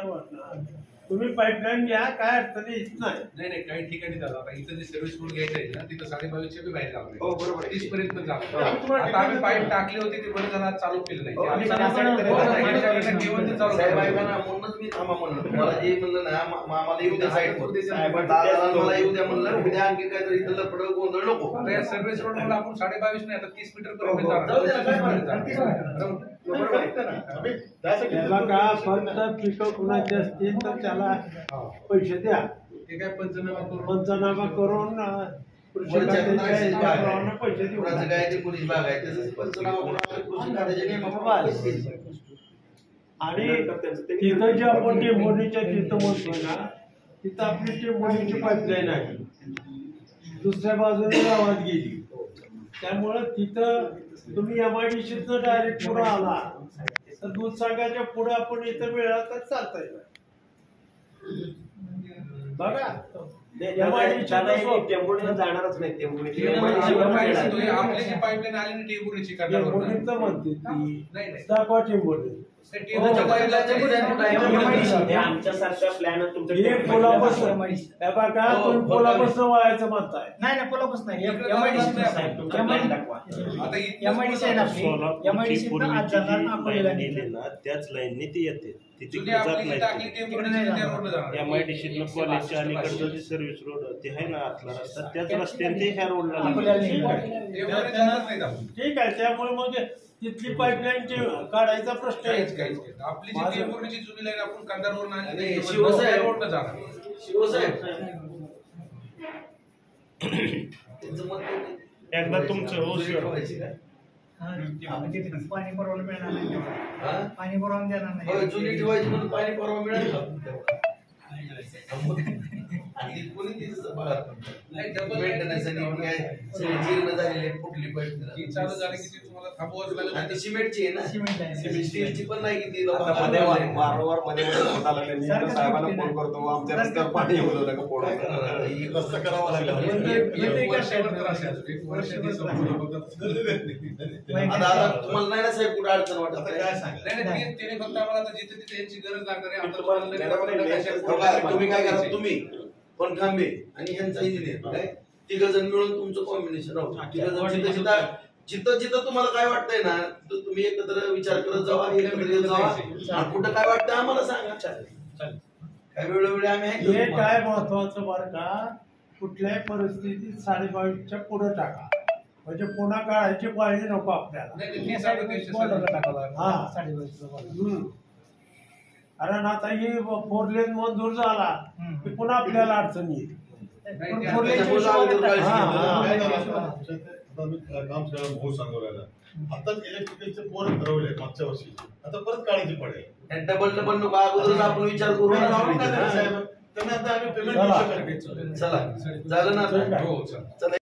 तुम्ही पाईपलाईन घ्या काय अडचण येत नाही नाही काही ठिकाणी जातात आता इथं जे सर्व्हिस रोड घ्यायचं आहे ना तिथं 22.5च्या बी बाहेर जावं हो, बरोबर आहे. 30 पर्यंत जावं आता आम्ही पाईप टाकले होते ते बरं झालं चालू केलं नाही ते आम्ही साहेब घेऊन ते चालू करायचं. ऐका ना म्हणूनच मी थांबा म्हणलं मला जे म्हणलं ना आम्हाला येऊ द्या साईडवर दादाला मला येऊ द्या म्हणलं उद्या आणखी काहीतरी इथं लफड गोंधळ नको आता या सर्व्हिस रोड मध्ये आपण 22.5 नाही आता 30 मीटर पर्यंत जाऊ द्या, काय म्हणत जाणार. त्याला का फक्त पिकं कुणाचे असतील तर त्याला पैसे द्या ते काय पंचनामा करून पंचनामा करून पैसे देऊ कुणाचं काय ते पोलीस बाग आहे त्याचं पंचनामा करून कृषी खात्याच्या नियमाप्रमाणे आणि तिथं जे आपण टेंबोनीच्या तिथं म्हणतोय ना तिथं आपली टेंबोनीची पाईपलाईन आहे दुसऱ्या बाजूने गावात गेली त्यामुळं तिथं तुम्ही MIDC डायरेक्ट पुढे आला तर दूधसागराच्या पुढे आपण इथं मिळाला तर चालता येईल बघा टेम्पोने जाणारच नाही आपली जी पाईपलाईन आली ना टेंबुर्णीची टेंबोनीचं म्हणते ती नाही नाही दाखवा टेंबोनी आमच्यासारख्या प्लॅन तुमचं हे पोलापासून बघा तुम्ही पोलापासून वळायचं म्हणताय नाही नाही पोलापासून नाही त्याच लाईनने ती येते ती जुनी तिकडे जात आपली नाही टाकली टेंबुर्णीची त्या रोडला जाणार MIDC कॉलेजच्या अलीकडचं जे सर्व्हिस रोड ते आहे ना आतला रस्ता त्याच रस्त्याने ते ह्या रोडला टेंबुर्णी जातच नाहीत आपण. ठीक आहे त्यामुळे मग तिथली पाईपलाईन काढायचा प्रश्न आहे काहीच आपली जी टेंबुर्णीची जुनी लाईन आपण कंधारवरून आणली आणि ती शिवसाहेब- रोडला जाणार शिवसाहेब त्यांचं मत काय? एकदा तुमचं हो जुनी सर ठेवायची का? पाणी पुरवलं मिळणार नाही हा? पाणी पुरवून देणार होय, नाही जुनी ठेवायची म्हणून पाणी परवा मिळालं का? आणि कोणी तिचं बघा मेंटेनन्स आणि काय सगळी जीर्ण झालेली आहे, फुटली ती चालू झाली की ती तुम्हाला थांबवावंच लागेल. आणि ती सिमेंटची आहे ना, सिमेंट आहे. सिमेंट स्टीलची पण नाही की ती आता मध्ये लोकांना वारंवार मध्ये होत आला त्यांनी सारखं साहेबांना सुट्टी फोन नाही. करतो आमच्या रस्त्यावर पाणी येऊ नका फोन ही रस्ता करावा लागला एक वर्षावर त्रास आहे. एक वर्षाची संपूर्ण बघत. आता तुम्हाला नाही ना साहेब कुठे अडचण वाटत आता आहे? काय सांगा नाही नाही, तिने फक्त आम्हाला आता जिथे तिथे यांची गरज लागणार आहे. आमचं तुम्हाला- बोलणं मॅडम, नाही, नाही, कशा- बघा, तुम्ही काय करा, तुम्ही पण खांबे आणि ह्यांचा इंजिनियर काय तिघ जण मिळून तुमचं कॉम्बिनेशन राहू. तिघ जण जिथं जिथं तुम्हाला काय वाटतंय ना तर तुम्ही एकत्र विचार करत जावा, एकत्र येत जावा आणि कुठं काय वाटतं आम्हाला सांगा. काय वेळोवेळी आम्ही आहे हे की काय महत्वाचं बरं का, कुठल्याही परिस्थितीत 22.5च्या पुढे टाका, म्हणजे पुन्हा काढायची पाळी नको आपल्याला. नाही, नाही, ती सारखं त्यांच्या हा. 22 कारण आता ही 4 लेन मंजूर झाला की पुन्हा आपल्याला अडचण येईल. नाही, पण ते 4 लेनच्या त्याच्यामुळे हिशोबाने अगोदर काळजी टाका. घेतो. हा, काय हा. झालं आता आम्ही काम सगळं भाऊ सांगू राहिला. आताच इलेक्ट्रिकलचे पोर ठरवले मागच्या वर्षी, आता परत काढायची पडेल. डबल डबल नको, अगोदरच आपण विचार करू नाही, ना. नाही, साहेब, त्यांना आता आम्ही पेमेंट चला. करू शकत. चला झालं ना ठीक आता? आहे. हो, चला. चला